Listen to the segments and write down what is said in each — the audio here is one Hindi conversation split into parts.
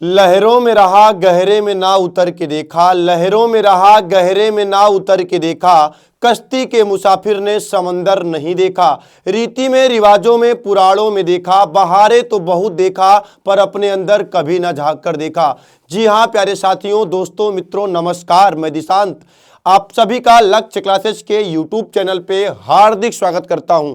लहरों में रहा गहरे में ना उतर के देखा, लहरों में रहा गहरे में ना उतर के देखा, कश्ती के मुसाफिर ने समंदर नहीं देखा। रीति में रिवाजों में पुराणों में देखा, बहारे तो बहुत देखा पर अपने अंदर कभी ना झांक कर देखा। जी हाँ प्यारे साथियों, दोस्तों, मित्रों, नमस्कार। मैं दिशांत आप सभी का लक्ष्य क्लासेस के यूट्यूब चैनल पे हार्दिक स्वागत करता हूं।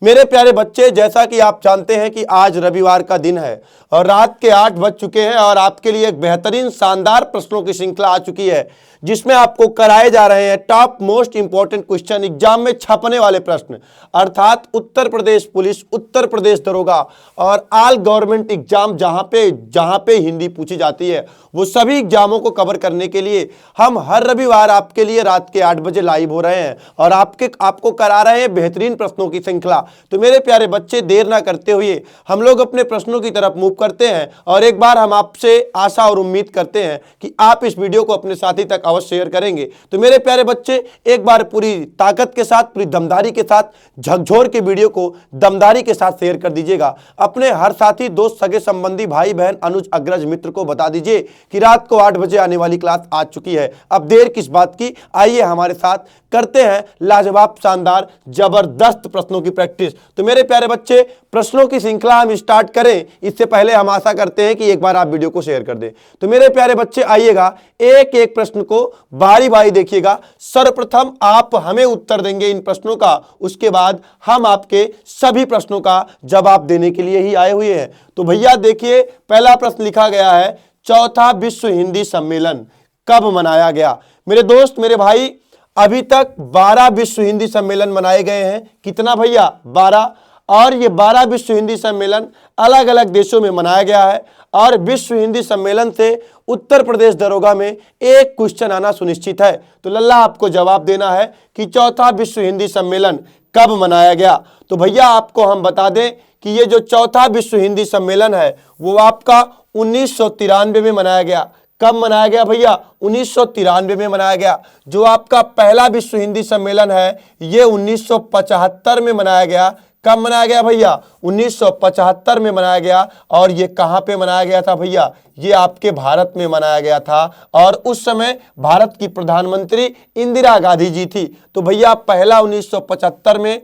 मेरे प्यारे बच्चे, जैसा कि आप जानते हैं कि आज रविवार का दिन है और रात के 8 बज चुके हैं और आपके लिए एक बेहतरीन शानदार प्रश्नों की श्रृंखला आ चुकी है जिसमें आपको कराए जा रहे हैं top most important question, exam में छपने वाले प्रश्न, अर्थात उत्तर प्रदेश पुलिस, उत्तर प्रदेश दरोगा और ऑल गवर्नमेंट एग्जाम जहां पे हिंदी पूछी जाती है, वो सभी एग्जामों को कवर करने के लिए हम हर रविवार आपके लिए रात के 8 बजे लाइव हो रहे हैं और आपको करा रहे हैं बेहतरीन प्रश्नों की श्रृंखला। तो मेरे प्यारे बच्चे, देर ना करते हुए हम लोग अपने प्रश्नों की तरफ मूव करते हैं और एक बार हम आपसे आशा और उम्मीद करते हैं कि आप इस वीडियो को अपने साथी तक अवश्य शेयर करेंगे। तो मेरे प्यारे बच्चे, एक बार पूरी ताकत के साथ, पूरी दमदारी के साथ, झकझोर के वीडियो को दमदारी के साथ शेयर कर दीजिएगा। अपने हर साथी, दोस्त, सगे संबंधी, भाई बहन, अनुज, अग्रज, मित्र को बता दीजिए कि रात को 8 बजे आने वाली क्लास आ चुकी है। अब देर किस बात की, आइए हमारे साथ करते हैं लाजवाब, शानदार, जबरदस्त प्रश्नों की प्रैक्टिस। तो मेरे प्यारे बच्चे, प्रश्नों की श्रृंखला हम स्टार्ट करें इससे पहले हम आशा करते हैं कि एक बार आप वीडियो को शेयर कर दें। तो मेरे प्यारे बच्चे, आइएगा, एक एक प्रश्न को बारी बारी देखिएगा। सर्वप्रथम आप हमें उत्तर देंगे इन प्रश्नों का, उसके बाद हम आपके सभी प्रश्नों का जवाब देने के लिए ही आए हुए हैं। तो भैया देखिए, पहला प्रश्न लिखा गया है, चौथा विश्व हिंदी सम्मेलन कब मनाया गया? मेरे दोस्त, मेरे भाई, अभी तक 12 विश्व हिंदी सम्मेलन मनाए गए हैं। कितना भैया? 12। और ये 12 विश्व हिंदी सम्मेलन अलग अलग देशों में मनाया गया है और विश्व हिंदी सम्मेलन से उत्तर प्रदेश दरोगा में एक क्वेश्चन आना सुनिश्चित है। तो लल्ला, आपको जवाब देना है कि चौथा विश्व हिंदी सम्मेलन कब मनाया गया। तो भैया आपको हम बता दें कि ये जो चौथा विश्व हिंदी सम्मेलन है वो आपका 1993 में मनाया गया। कब मनाया गया भैया? 1993 में मनाया गया। जो आपका पहला विश्व हिंदी सम्मेलन है ये 1975 में मनाया गया। कब मनाया गया भैया? 1975 में मनाया गया। और ये कहां पे मनाया गया था भैया? ये आपके भारत में मनाया गया था और उस समय भारत की प्रधानमंत्री इंदिरा गांधी जी थी। तो भैया पहला 1975 में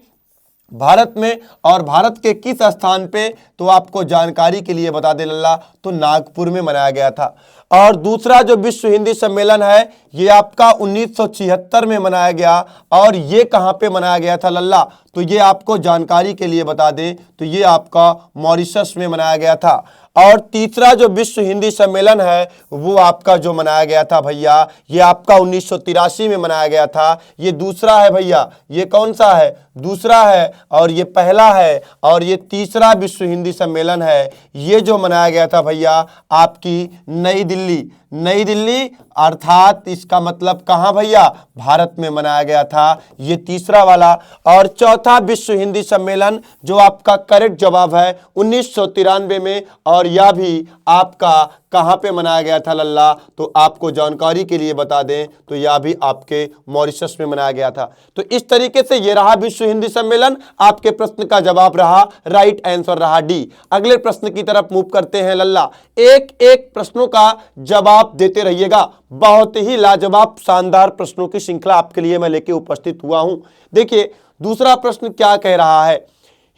भारत में, और भारत के किस स्थान पे, तो आपको जानकारी के लिए बता दे लल्ला, तो नागपुर में मनाया गया था। और दूसरा जो विश्व हिंदी सम्मेलन है ये आपका 1976 में मनाया गया और ये कहां पे मनाया गया था लल्ला? तो ये आपको जानकारी के लिए बता दें तो ये आपका मॉरिशस में मनाया गया था। और तीसरा जो विश्व हिंदी सम्मेलन है वो आपका जो मनाया गया था भैया, ये आपका 1983 में मनाया गया था। ये दूसरा है भैया, ये कौन सा है? दूसरा है। और ये पहला है और ये तीसरा विश्व हिंदी सम्मेलन है, ये जो मनाया गया था भैया आपकी नई दिल्ली, अर्थात इसका मतलब कहां भैया? भारत में मनाया गया था, ये तीसरा वाला। और चौथा विश्व हिंदी सम्मेलन जो आपका करेक्ट जवाब है 1993 में, और यह भी आपका कहां पे मनाया गया था लल्ला? तो आपको जानकारी के लिए बता दें तो यह भी आपके मॉरिशस में मनाया गया था। तो इस तरीके से ये रहा विश्व हिंदी सम्मेलन। आपके प्रश्न का जवाब रहा, राइट आंसर रहा डी। अगले प्रश्न की तरफ मूव करते हैं लल्ला। एक एक प्रश्नों का जवाब देते रहिएगा। बहुत ही लाजवाब, शानदार प्रश्नों की श्रृंखला आपके लिए मैं लेके उपस्थित हुआ हूं। देखिए दूसरा प्रश्न क्या कह रहा है,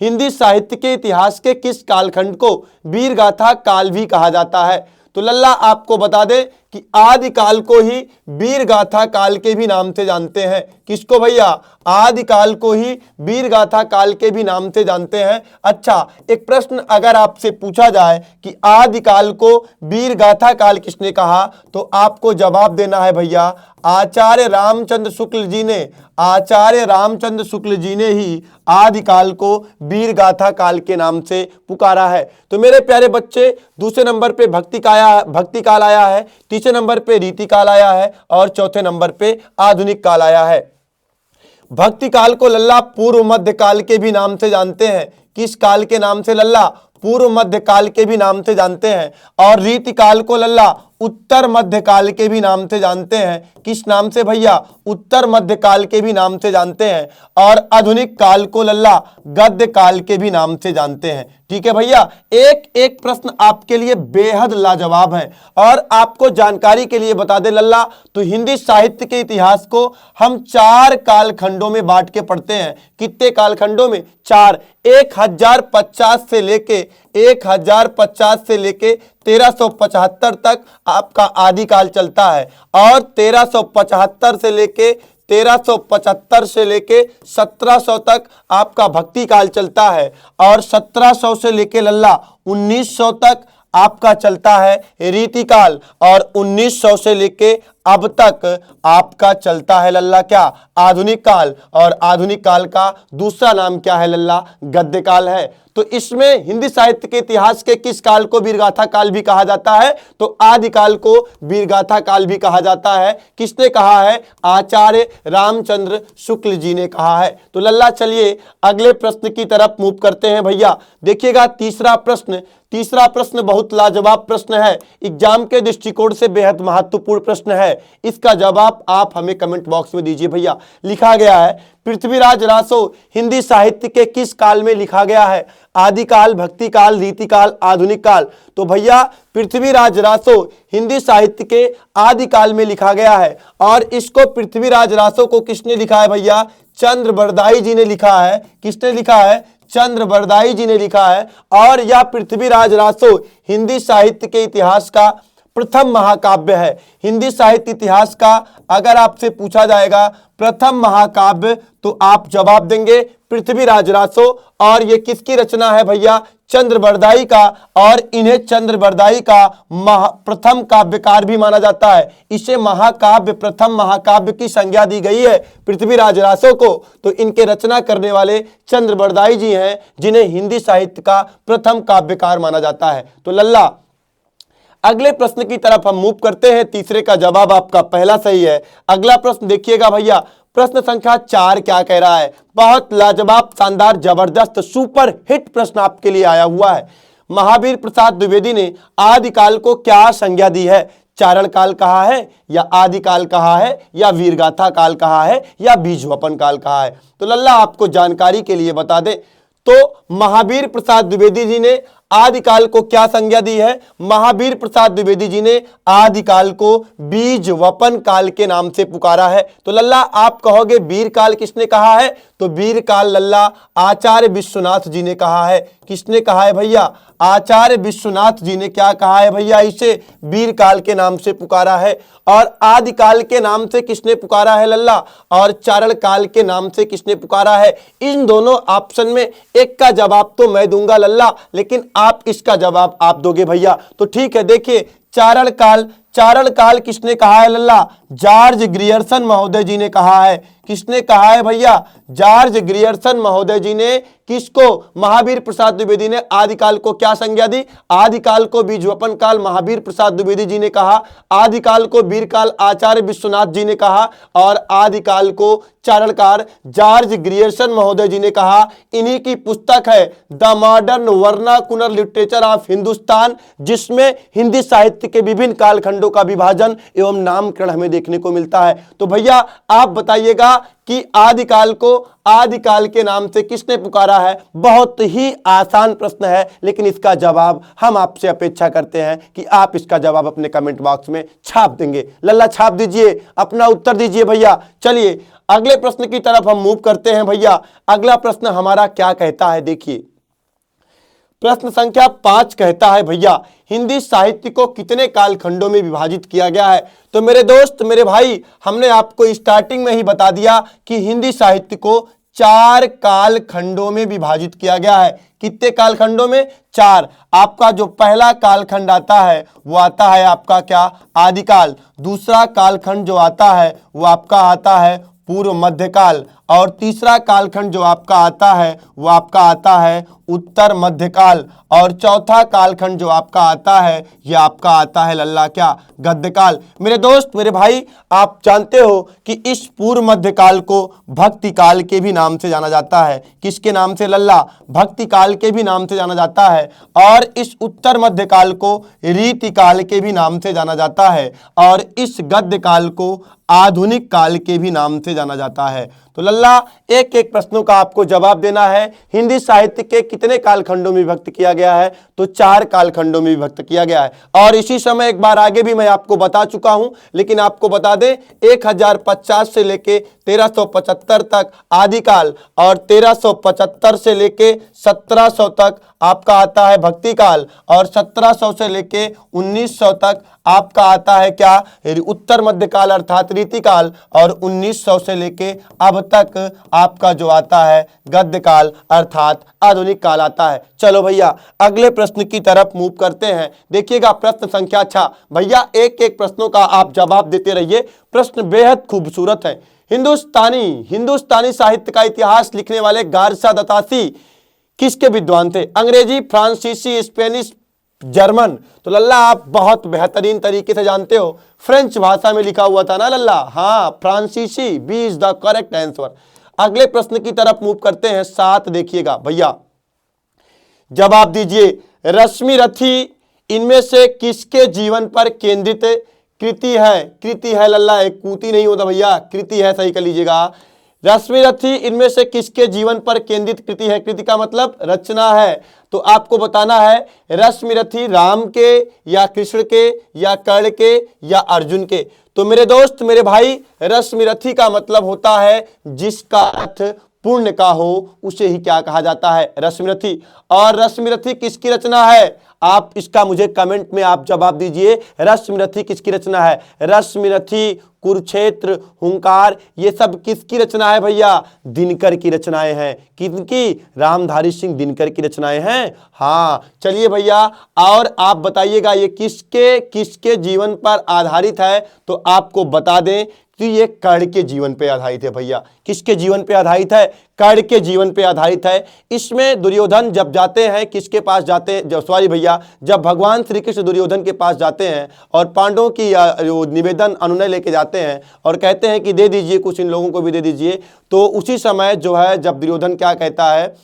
हिंदी साहित्य के इतिहास के किस कालखंड को वीर गाथा काल भी कहा जाता है? तो लल्ला आपको बता दें कि आदिकाल को ही वीर गाथा काल के भी नाम से जानते हैं। किसको भैया? आदिकाल को ही वीर गाथा काल के भी नाम से जानते हैं। अच्छा, एक प्रश्न अगर आपसे पूछा जाए कि आदिकाल को वीर गाथा काल किसने कहा, तो आपको जवाब देना है भैया, आचार्य रामचंद्र शुक्ल जी ने ही आदिकाल को वीर गाथा काल के नाम से पुकारा है। तो मेरे प्यारे बच्चे, दूसरे नंबर पे भक्ति काल आया है, तीसरे नंबर पे रीति काल आया है और चौथे नंबर पे आधुनिक काल आया है। भक्ति काल को लल्ला पूर्व मध्य काल के भी नाम से जानते हैं। किस काल के नाम से लल्ला? पूर्व मध्य काल के भी नाम से जानते हैं। और रीति काल को लल्ला उत्तर मध्य काल के भी नाम से जानते हैं। किस नाम से भैया? उत्तर मध्यकाल के भी नाम से जानते हैं और आधुनिक काल को लल्ला गद्य काल के भी नाम से जानते हैं। ठीक है भैया, एक एक प्रश्न आपके लिए बेहद लाजवाब है। और आपको जानकारी के लिए बता दे लल्ला, तो हिंदी साहित्य के इतिहास को हम 4 कालखंडों में बांट के पढ़ते हैं। कितने कालखंडों में? 4। 1050 से लेके 1375 तक आपका आदिकाल चलता है और 1375 से लेके 1700 तक आपका भक्ति काल चलता है और 1700 से लेके लल्ला 1900 तक आपका चलता है रीति काल और 1900 से लेके अब तक आपका चलता है लल्ला क्या? आधुनिक काल। और आधुनिक काल का दूसरा नाम क्या है लल्ला? गद्य काल है। तो इसमें हिंदी साहित्य के इतिहास के किस काल को वीरगाथा काल भी कहा जाता है? तो आदिकाल को वीरगाथा काल भी कहा जाता है। किसने कहा है? आचार्य रामचंद्र शुक्ल जी ने कहा है। तो लल्ला चलिए अगले प्रश्न की तरफ मूव करते हैं भैया। देखिएगा तीसरा प्रश्न बहुत लाजवाब प्रश्न है, एग्जाम के दृष्टिकोण से बेहद महत्वपूर्ण प्रश्न है। इसका जवाब आप हमें कमेंट बॉक्स में दीजिए भैया। लिखा गया है, पृथ्वीराज रासो हिंदी साहित्य के किस काल में लिखा गया है? आदिकाल, भक्ति काल, रीति काल, आधुनिक काल। तो भैया पृथ्वीराज रासो हिंदी साहित्य के आदिकाल में लिखा गया है और इसको पृथ्वीराज रासो को किसने लिखा है भैया? चंद्रबरदाई जी ने लिखा है। किसने लिखा है? चंद्रबरदाई जी ने लिखा है। और यह पृथ्वीराज रासो हिंदी साहित्य के इतिहास का प्रथम महाकाव्य है। हिंदी साहित्य इतिहास का अगर आपसे पूछा जाएगा प्रथम महाकाव्य तो आप जवाब देंगे पृथ्वीराज रासो। और ये किसकी रचना है भैया? चंद्रबरदाई का। और इन्हें चंद्रबरदाई का प्रथम काव्यकार भी माना जाता है। इसे महाकाव्य, प्रथम महाकाव्य की संज्ञा दी गई है पृथ्वीराज रासो को। तो इनके रचना करने वाले चंद्रबरदाई जी हैं जिन्हें हिंदी साहित्य का प्रथम काव्यकार माना जाता है। तो लल्ला अगले प्रश्न की तरफ हम मूव करते हैं। तीसरे का जवाब आपका पहला सही है। अगला प्रश्न देखिएगा भैया, प्रश्न संख्या 4 क्या कह रहा है? बहुत लाजवाब, शानदार, जबरदस्त, सुपर हिट प्रश्न आपके लिए आया हुआ है। महावीर प्रसाद द्विवेदी ने आदिकाल को क्या संज्ञा दी है? चारण काल कहा है या आदिकाल कहा है या वीरगाथा काल कहा है या बीजवपन काल कहा है? तो लल्ला आपको जानकारी के लिए बता दें तो महावीर प्रसाद द्विवेदी जी ने आदिकाल को क्या संज्ञा दी है? महावीर प्रसाद द्विवेदी जी ने आदिकाल को बीजवपन काल के नाम से पुकारा है। तो लल्ला आप कहोगे वीर काल किसने कहा है? तो वीर काल लल्ला आचार्य विश्वनाथ जी ने कहा है। किसने कहा है भैया? आचार्य विश्वनाथ जी ने क्या कहा है भैया? इसे वीर काल के नाम से पुकारा है। और आदिकाल के नाम से किसने पुकारा है लल्ला? और चारण काल के नाम से किसने पुकारा है? इन दोनों ऑप्शन में एक का जवाब तो मैं दूंगा लल्ला, लेकिन आप इसका जवाब आप दोगे भैया। तो ठीक है, देखिए चारण काल किसने कहा है लल्ला? जॉर्ज ग्रियर्सन महोदय जी ने कहा है। किसने कहा है भैया? जॉर्ज ग्रियर्सन महोदय जी ने किसको? महावीर प्रसाद द्विवेदी ने आदिकाल को क्या संज्ञा दी? आदिकाल को बीजवपन काल महावीर प्रसाद द्विवेदी जी ने कहा, आदिकाल को वीर काल आचार्य विश्वनाथ जी ने कहा और आदिकाल को चारण काल जॉर्ज ग्रियर्सन महोदय जी ने कहा। इन्हीं की पुस्तक है the modern vernacular literature of Hindustan, जिसमें हिंदी साहित्य के विभिन्न कालखंडों का विभाजन एवं नामकरण हमें देखने को मिलता है। तो भैया आप बताइएगा कि आदिकाल को आदिकाल के नाम से किसने पुकारा है? बहुत ही आसान प्रश्न है, लेकिन इसका जवाब हम आपसे अपेक्षा करते हैं कि आप इसका जवाब अपने कमेंट बॉक्स में छाप देंगे। लल्ला छाप दीजिए, अपना उत्तर दीजिए भैया। चलिए अगले प्रश्न की तरफ हम मूव करते हैं भैया। अगला प्रश्न हमारा क्या कहता है? देखिए प्रश्न संख्या 5 कहता है भैया, हिंदी साहित्य को कितने कालखंडों में विभाजित किया गया है? तो मेरे दोस्त, मेरे भाई, हमने आपको स्टार्टिंग में ही बता दिया कि हिंदी साहित्य को 4 कालखंडों में विभाजित किया गया है। कितने कालखंडों में? 4। आपका जो पहला कालखंड आता है वो आता है आपका क्या? आदिकाल। दूसरा कालखंड जो आता है वो आपका आता है पूर्व मध्यकाल। और तीसरा कालखंड जो आपका आता है वो आपका आता है उत्तर मध्यकाल, और चौथा कालखंड जो आपका आता है ये आपका आता है लल्ला क्या, गद्यकाल। मेरे दोस्त मेरे भाई, आप जानते हो कि इस पूर्व मध्यकाल को भक्ति काल के भी नाम से जाना जाता है। किसके नाम से लल्ला? भक्ति काल के भी नाम से जाना जाता है। और इस उत्तर मध्यकाल को रीति काल के भी नाम से जाना जाता है, और इस गद्य काल को आधुनिक काल के भी नाम से जाना जाता है। तो लल्ला, एक एक प्रश्नों का आपको जवाब देना है। हिंदी साहित्य के कितने कालखंडों में विभक्त किया गया है? तो 4 कालखंडों में विभक्त किया गया है। और इसी समय एक बार आगे भी मैं आपको बता चुका हूं, लेकिन आपको बता दें 1050 से लेके 1375 तक आदिकाल, और 1375 से लेके 1700 तक आपका आता है भक्ति काल, और 1700 से लेके 1900 तक आपका आता है क्या, उत्तर मध्यकाल अर्थात रीति काल, और 1900 से लेके अब तक आपका जो आता है गद्य काल अर्थात आधुनिक काल आता है। चलो भैया अगले प्रश्न की तरफ मूव करते हैं। देखिएगा प्रश्न संख्या 6। भैया एक एक प्रश्नों का आप जवाब देते रहिए, प्रश्न बेहद खूबसूरत है। हिंदुस्तानी साहित्य का इतिहास लिखने वाले गारसा दतासी किसके विद्वान थे? अंग्रेजी, फ्रांसीसी, स्पेनिश, जर्मन? तो लल्ला आप बहुत बेहतरीन तरीके से जानते हो, फ्रेंच भाषा में लिखा हुआ था ना लल्ला। हाँ, फ्रांसीसी, B is the correct answer. अगले प्रश्न की तरफ मूव करते हैं। 7 देखिएगा भैया, जवाब दीजिए। रश्मि रथी इनमें से किसके जीवन पर केंद्रित कृति है? कृति है लल्ला, एक कृति नहीं होता भैया, कृति है, सही कर लीजिएगा। रश्मि रथी इनमें से किसके जीवन पर केंद्रित कृति है? कृति का मतलब रचना है। तो आपको बताना है रश्मि रथी राम के या कृष्ण के या कर्ण के या अर्जुन के? तो मेरे दोस्त मेरे भाई, रश्मि रथी का मतलब होता है जिसका अर्थ पुण्य का हो, उसे ही क्या कहा जाता है? रश्मि रथी। और रश्मि रथी किसकी रचना है? आप इसका मुझे कमेंट में आप जवाब दीजिए, रश्मि रथी किसकी रचना है? रश्मि रथी, कुरुक्षेत्र, हुंकार, ये सब किसकी रचना है भैया? दिनकर की रचनाएं हैं। किनकी? रामधारी सिंह दिनकर की रचनाएं हैं। हाँ, चलिए भैया, और आप बताइएगा ये किसके किसके जीवन पर आधारित है? तो आपको बता दें कि ये कर्ण के जीवन पे आधारित है भैया। किसके जीवन पे आधारित है? कर्ण के जीवन पे आधारित है। इसमें दुर्योधन जब जाते हैं, किसके पास जाते हैं, जब भगवान श्री कृष्ण दुर्योधन के पास जाते हैं और पांडवों की निवेदन अनुनय लेके जाते हैं और कहते हैं कि दे दीजिए, कुछ इन लोगों को भी दे दीजिए, तो उसी समय जो है जब दुर्योधन क्या कहता है,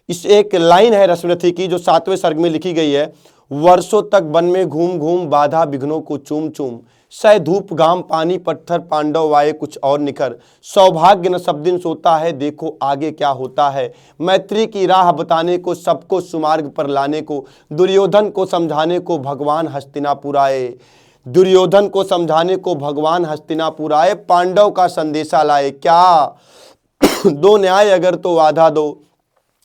इस एक लाइन है रश्मि रथी की जो 7वें सर्ग में लिखी गई है, वर्षों तक वन में घूम घूम बाधा विघ्नों को चूम चूम, सह धूप घाम पानी पत्थर पांडव वाए कुछ और निखर, सौभाग्य न सब दिन सोता है देखो आगे क्या होता है, मैत्री की राह बताने को सबको सुमार्ग पर लाने को, दुर्योधन को समझाने को भगवान हस्तिनापुर आए, दुर्योधन को समझाने को भगवान हस्तिनापुर आए, पांडव का संदेशा लाए। क्या दो न्याय अगर तो आधा दो,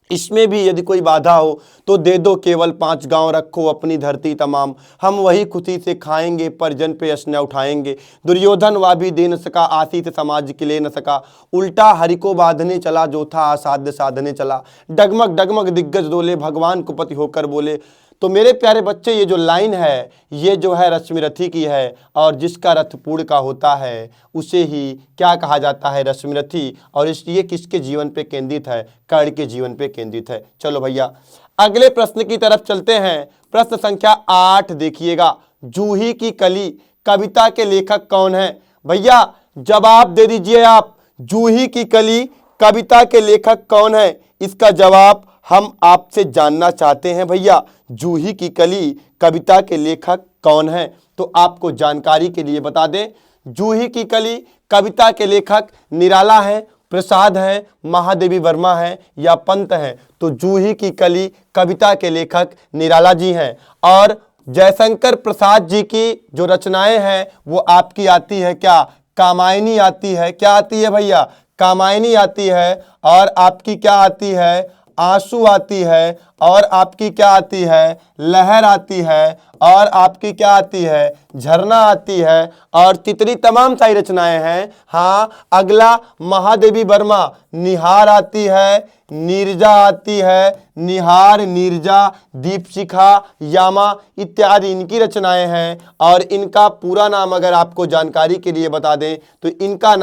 इसमें भी यदि कोई बाधा हो तो दे दो, केवल 5 गांव रखो अपनी धरती तमाम, हम वही खुशी से खाएंगे पर जन पे यश उठाएंगे, दुर्योधन वा भी दे न सका आशीष समाज के ले न सका, उल्टा हरि को बांधने चला जो था असाध्य साधने चला, डगमग डगमग दिग्गज डोले भगवान को पति होकर बोले। तो मेरे प्यारे बच्चे, ये जो लाइन है ये जो है रश्मि रथी की है, और जिसका रथ पूर्ण का होता है उसे ही क्या कहा जाता है? रश्मि रथी। और ये किसके जीवन पे केंद्रित है? कर्ण के जीवन पे केंद्रित है। चलो भैया अगले प्रश्न की तरफ चलते हैं। प्रश्न संख्या 8 देखिएगा, जूही की कली कविता के लेखक कौन है? भैया जवाब दे दीजिए आप, जूही की कली कविता के लेखक कौन है? इसका जवाब हम आपसे जानना चाहते हैं भैया, जूही की कली कविता के लेखक कौन है? तो आपको जानकारी के लिए बता दें, जूही की कली कविता के लेखक निराला हैं, प्रसाद हैं, महादेवी वर्मा हैं या पंत हैं? तो जूही की कली कविता के लेखक निराला जी हैं। और जयशंकर प्रसाद जी की जो रचनाएं हैं वो आपकी आती है क्या? कामायनी आती है। क्या आती है भैया? कामायनी आती है। और आपकी क्या आती है? आंसू आती है, और आपकी क्या आती है, लहर आती है, और आपकी क्या आती है, झरना आती है, और तितली, तमाम सारी रचनाएं हैं। हाँ, अगला महादेवी वर्मा, निहार आती है, नीरजा आती है, निहार, नीरजा, दीपशिखा, यामा इत्यादि इनकी रचनाएं हैं। और इनका पूरा नाम अगर आपको जानकारी के लिए बता दें तो इनका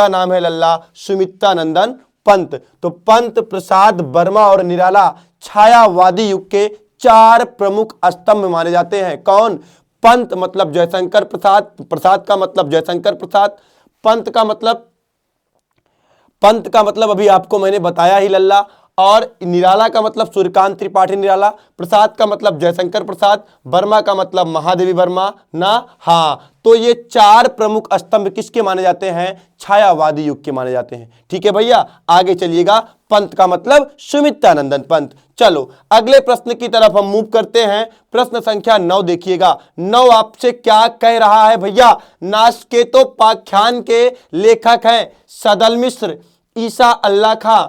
नाम है लल्ला सुमित्रानंदन पंत। तो पंत, प्रसाद, वर्मा और निराला छायावादी युग के 4 प्रमुख स्तंभ माने जाते हैं। कौन? पंत मतलब जयशंकर प्रसाद, प्रसाद का मतलब जयशंकर प्रसाद, पंत का मतलब अभी आपको मैंने बताया ही लल्ला, और निराला का मतलब सूर्यकांत त्रिपाठी निराला, प्रसाद का मतलब जयशंकर प्रसाद, वर्मा का मतलब महादेवी वर्मा ना। हाँ, तो ये 4 प्रमुख स्तंभ किसके माने जाते हैं? छायावादी युग के माने जाते हैं। ठीक है भैया, आगे चलिएगा। पंत का मतलब सुमित्रानंदन पंत। चलो अगले प्रश्न की तरफ हम मूव करते हैं। प्रश्न संख्या 9 देखिएगा। 9 आपसे क्या कह रहा है भैया? नास्केतोपाख्यान के लेखक हैं सदल मिश्र, ईसा अल्लाह खां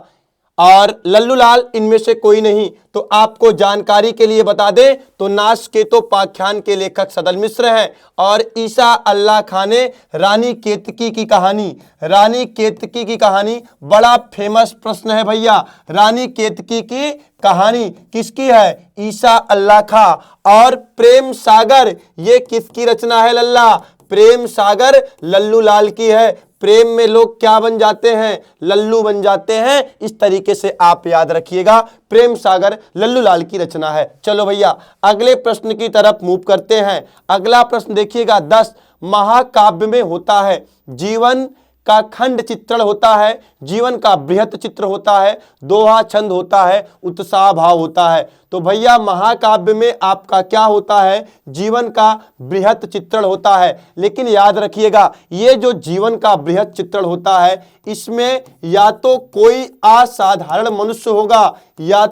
और लल्लूलाल, इनमें से कोई नहीं। तो आपको जानकारी के लिए बता दें तो नास्केतोपाख्यान के लेखक सदल मिश्र हैं, और ईसा अल्लाह खां ने रानी केतकी की कहानी बड़ा फेमस प्रश्न है भैया। रानी केतकी की कहानी किसकी है? ईसा अल्लाह खां। और प्रेम सागर, ये किसकी रचना है लल्ला? प्रेम सागर लल्लूलाल की है। प्रेम में लोग क्या बन जाते हैं? लल्लू बन जाते हैं। इस तरीके से आप याद रखिएगा, प्रेम सागर लल्लूलाल की रचना है। चलो भैया अगले प्रश्न की तरफ मूव करते हैं। अगला प्रश्न देखिएगा 10। महाकाव्य में होता है जीवन का खंड चित्रण होता है, जीवन का बृहत चित्र होता है, दोहा छंद होता है, उत्साह भाव होता है। तो भैया महाकाव्य में आपका क्या होता है? जीवन का बृहत चित्रण होता है। लेकिन याद रखिएगा, ये जो जीवन का बृहत चित्रण होता है इसमें या तो कोई असाधारण मनुष्य होगा, या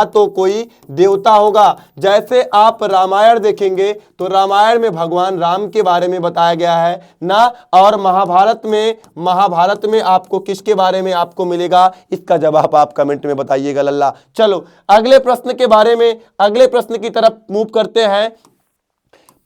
तो कोई देवता होगा। जैसे आप रामायण देखेंगे तो रामायण में भगवान राम के बारे में बताया गया है ना, और महाभारत में आपको किसके बारे में आपको मिलेगा? इसका जवाब आप कमेंट में बताइएगा लल्ला। चलो अगले प्रश्न की तरफ मूव करते हैं।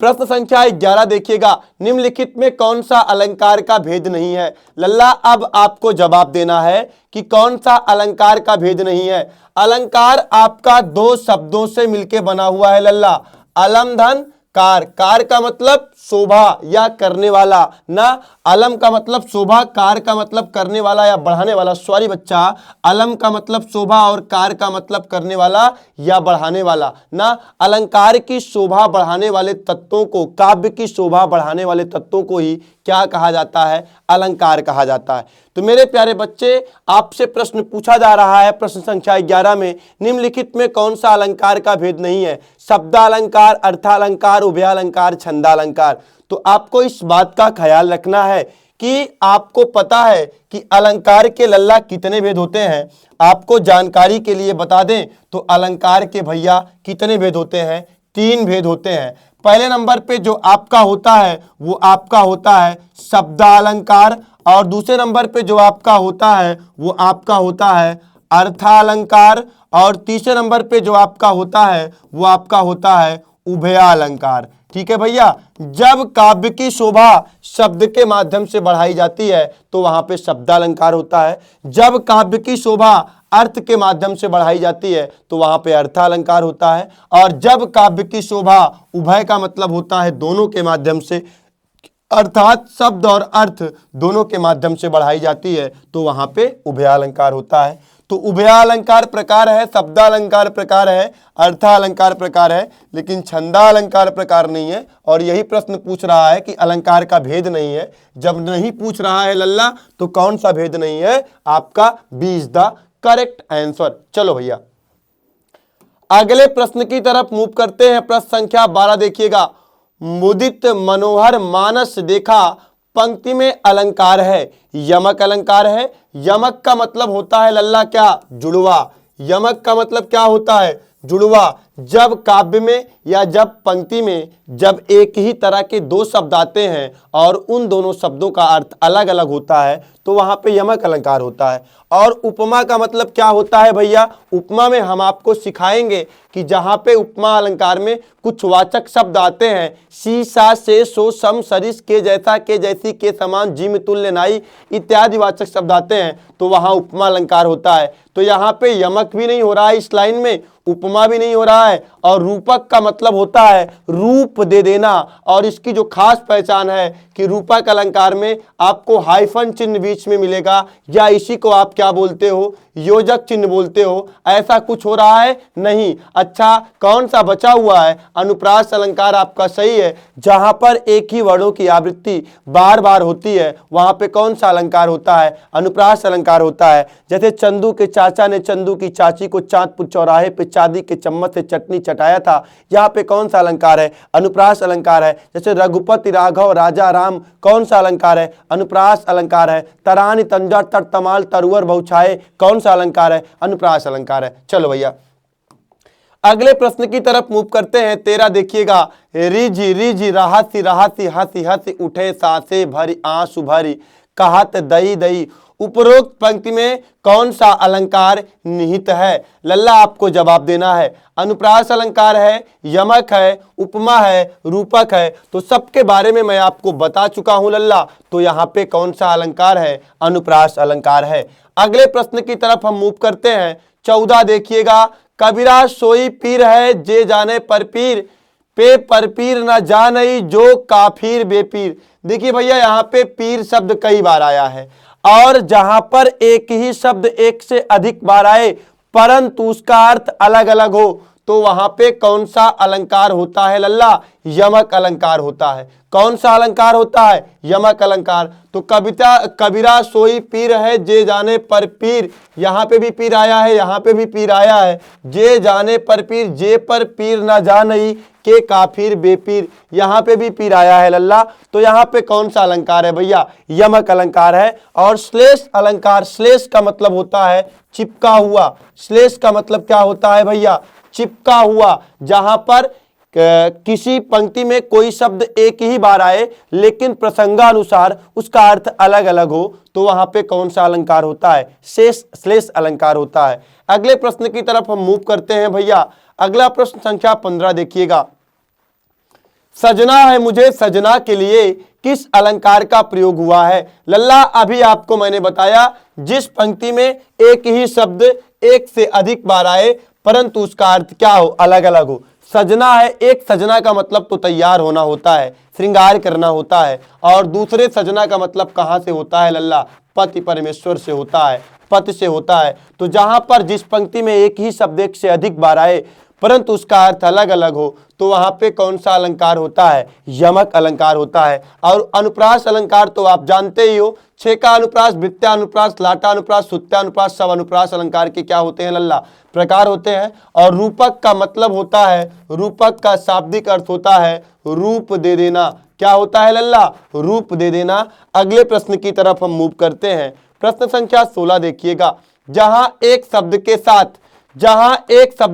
प्रश्न संख्या 11 देखिएगा। निम्नलिखित में कौन सा अलंकार का भेद नहीं है? लल्ला अब आपको जवाब देना है कि कौन सा अलंकार का भेद नहीं है। अलंकार आपका 2 शब्दों से मिलके बना हुआ है लल्ला। अलम धन कार, कार का मतलब शोभा या करने वाला ना। अलम का मतलब शोभा, कार का मतलब करने वाला या बढ़ाने वाला। सॉरी बच्चा, अलम का मतलब शोभा और कार का मतलब करने वाला या बढ़ाने वाला ना। अलंकार की शोभा बढ़ाने वाले तत्वों को, काव्य की शोभा बढ़ाने वाले तत्वों को ही क्या कहा जाता है? अलंकार कहा जाता है। तो मेरे प्यारे बच्चे, आपसे प्रश्न पूछा जा रहा है प्रश्न संख्या 11 में, निम्नलिखित में कौन सा अलंकार का भेद नहीं है? शब्दालंकार, अर्थालंकार, उभयालंकार, छंदालंकार। तो आपको इस बात का ख्याल रखना है कि आपको पता है कि अलंकार के लल्ला कितने भेद होते हैं। आपको जानकारी के लिए बता दें तो अलंकार के भैया कितने भेद होते हैं? 3 भेद होते हैं। पहले नंबर पे जो आपका होता है वो आपका होता है शब्दालंकार, और दूसरे नंबर पे जो आपका होता है वो आपका होता है अर्थालंकार, और तीसरे नंबर पे जो आपका होता है वो आपका होता है उभयालंकार। ठीक है भैया, जब काव्य की शोभा शब्द के माध्यम से बढ़ाई जाती है तो वहां पे शब्दालंकार होता है। जब काव्य की शोभा अर्थ के माध्यम से बढ़ाई जाती है तो वहां पे अर्थालंकार होता है। और जब काव्य की शोभा, उभय का मतलब होता है दोनों के माध्यम से, अर्थात शब्द और अर्थ दोनों के माध्यम से बढ़ाई जाती है तो वहां पे उभयालंकार होता है। तो उभयालंकार प्रकार है, शब्दालंकार प्रकार है, अर्थालंकार प्रकार है, लेकिन छंदालंकार प्रकार नहीं है। और यही प्रश्न पूछ रहा है कि अलंकार का भेद नहीं है। जब नहीं पूछ रहा है लल्ला तो कौन सा भेद नहीं है? आपका B is the correct answer. चलो भैया अगले प्रश्न की तरफ मूव करते हैं। प्रश्न संख्या 12 देखिएगा। मुदित मनोहर मानस देखा पंक्ति में अलंकार है, यमक अलंकार है। यमक का मतलब होता है लल्ला क्या? जुड़वा। यमक का मतलब क्या होता है? जुड़वा। जब काव्य में या जब पंक्ति में जब एक ही तरह के दो शब्द आते हैं और उन दोनों शब्दों का अर्थ अलग अलग होता है तो वहां पे यमक अलंकार होता है। और उपमा का मतलब क्या होता है भैया? उपमा में हम आपको सिखाएंगे कि जहां पे उपमा अलंकार में कुछ वाचक शब्द आते हैं, सी सा से सो सम सरिस के जैसा के जैसी के समान जिम तुल्य नाई इत्यादि वाचक शब्द आते हैं तो वहां उपमा अलंकार होता है। तो यहाँ पे यमक भी नहीं हो रहा है इस लाइन में, उपमा भी नहीं हो रहा है, और रूपक का मतलब होता है रूप दे देना। और इसकी जो खास पहचान है कि रूपक अलंकार में आपको हाइफन चिन्ह बीच में मिलेगा, या इसी को आप क्या बोलते हो? योजक चिन्ह बोलते हो। ऐसा कुछ हो रहा है नहीं। अच्छा, कौन सा बचा हुआ है? अनुप्रास अलंकार आपका सही है। जहां पर एक ही वर्णों की आवृत्ति बार बार होती है वहां पे कौन सा अलंकार होता है? अनुप्रास अलंकार होता है। जैसे चंदू के चाचा ने चंदू की चाची को चांदपुर चौराहे पे चांदी के चम्मच से चटनी चटाया था, यहाँ पे कौन सा अलंकार है? अनुप्रास अलंकार है। जैसे रघुपति राघव राजा राम, कौन सा अलंकार है? अनुप्रास अलंकार है। तरानी तंजा तर तमाल तरुवर बहुछाए, कौन सा अलंकार है? अनुप्रास अलंकार है। चलो भैया अगले प्रश्न की तरफ मूव करते हैं। तेरा देखिएगा, रिझी रिझी राहसी राहसी हंसी हंसी उठे सांसे भरी आंसू भरी कहत दई दई। उपरोक्त पंक्ति में कौन सा अलंकार निहित है? लल्ला आपको जवाब देना है। अनुप्रास अलंकार है, यमक है, उपमा है, रूपक है। तो सबके बारे में मैं आपको बता चुका हूं लल्ला। तो यहाँ पे कौन सा अलंकार है? अनुप्रास अलंकार है। अगले प्रश्न की तरफ हम मूव करते हैं। 14 देखिएगा, कबीरा सोई पीर है जे जाने पर पीर पे पर पीर न जानई जो काफिर बेपीर। देखिए भैया यहाँ पे पीर शब्द कई बार आया है, और जहां पर एक ही शब्द एक से अधिक बार आए परंतु उसका अर्थ अलग अलग हो तो वहां पे कौन सा अलंकार होता है लल्ला? यमक अलंकार होता है। कौन सा अलंकार होता है? यमक अलंकार। तो कबीरा सोई पीर है जे जाने पर पीर, यहाँ पे भी पीर आया है, यहाँ पे भी पीर आया है। जे जाने पर पीर, जे पर पीर ना जानई के काफिर बेपीर, यहाँ पे भी पीर आया है लल्ला। तो यहाँ पे कौन सा अलंकार है भैया? यमक अलंकार है। और श्लेष अलंकार, श्लेष का मतलब होता है चिपका हुआ। श्लेष का मतलब क्या होता है भैया? चिपका हुआ। जहां पर किसी पंक्ति में कोई शब्द एक ही बार आए लेकिन प्रसंगानुसार उसका अर्थ अलग अलग हो तो वहां पे कौन सा अलंकार होता है? श्लेष अलंकार होता है। अगले प्रश्न की तरफ हम मूव करते हैं भैया। अगला प्रश्न संख्या 15 देखिएगा, सजना है मुझे सजना के लिए किस अलंकार का प्रयोग हुआ है? लल्ला अभी आपको मैंने बताया, जिस पंक्ति में एक ही शब्द एक से अधिक बार आए परंतु उसका अर्थ क्या हो? अलग अलग हो। सजना है, एक सजना का मतलब तो तैयार होना होता है, श्रृंगार करना होता है, और दूसरे सजना का मतलब कहां से होता है लल्ला? पति परमेश्वर से होता है, पति से होता है। तो जहां पर जिस पंक्ति में एक ही शब्द एक से अधिक बार आए परंतु उसका अर्थ अलग अलग हो तो वहां पे कौन सा अलंकार होता है? यमक अलंकार होता है। और अनुप्रास अलंकार तो आप जानते ही हो, छेका अनुप्रास, वृत्त्या अनुप्रास, लाटा अनुप्रास, सुत्या अनुप्रास, सब अनुप्रास अलंकार के क्या होते हैं लल्ला? प्रकार होते हैं। और रूपक का मतलब होता है, रूपक का शाब्दिक अर्थ होता है रूप दे देना। क्या होता है लल्ला? रूप दे देना। अगले प्रश्न की तरफ हम मूव करते हैं। प्रश्न संख्या 16 देखिएगा, जहां एक शब्द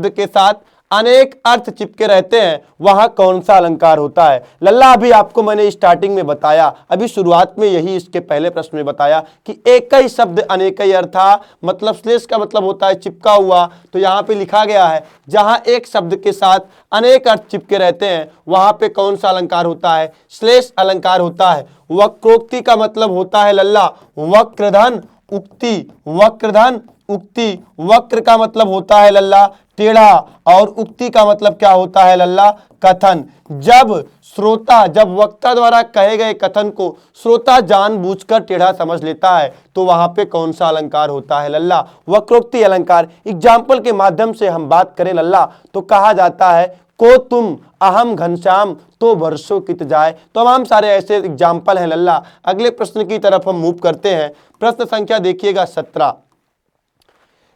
के साथ अनेक अर्थ चिपके रहते हैं वहां कौन सा अलंकार होता है? लल्ला अभी आपको मैंने स्टार्टिंग में बताया, अभी शुरुआत में यही इसके पहले प्रश्न में बताया कि एक ही शब्द अनेक ही अर्थ था, मतलब श्लेष का मतलब होता है चिपका हुआ। तो यहाँ पे लिखा गया है जहां एक शब्द के साथ अनेक अर्थ चिपके रहते हैं वहां पे कौन सा अलंकार होता है? श्लेष अलंकार होता है। वक्रोक्ति का मतलब होता है लल्ला वक्रधन उक्ति, वक्रधन उक्ति। वक्र का मतलब होता है लल्ला टेढ़ा, और उक्ति का मतलब क्या होता है लल्ला? कथन। जब वक्ता द्वारा कहे गए कथन को श्रोता जानबूझकर टेढ़ा समझ लेता है तो वहां पे कौन सा अलंकार होता है लल्ला? वक्रोक्ति अलंकार। एग्जाम्पल के माध्यम से हम बात करें लल्ला तो कहा जाता है को तुम अहम घनश्याम तो वर्षों कित जाए। तमाम सारे ऐसे एग्जाम्पल हैं लल्ला। अगले प्रश्न की तरफ हम मूव करते हैं। प्रश्न संख्या देखिएगा 17,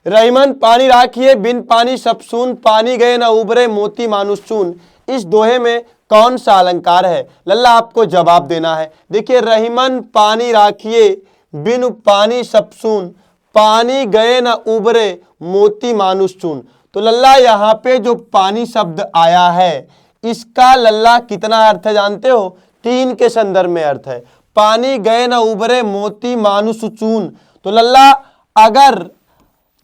रहीमन पानी राखिए बिन पानी सब सून, पानी गए न उबरे मोती मानुष चून। इस दोहे में कौन सा अलंकार है? लल्ला आपको जवाब देना है। देखिए, रहीमन पानी राखिए बिन पानी सब सून, पानी गए न उबरे मोती मानुष चून। तो लल्ला यहाँ पे जो पानी शब्द आया है इसका लल्ला कितना अर्थ है जानते हो? 3 के संदर्भ में अर्थ है। पानी गए न उबरे मोती मानुष चून। तो लल्ला अगर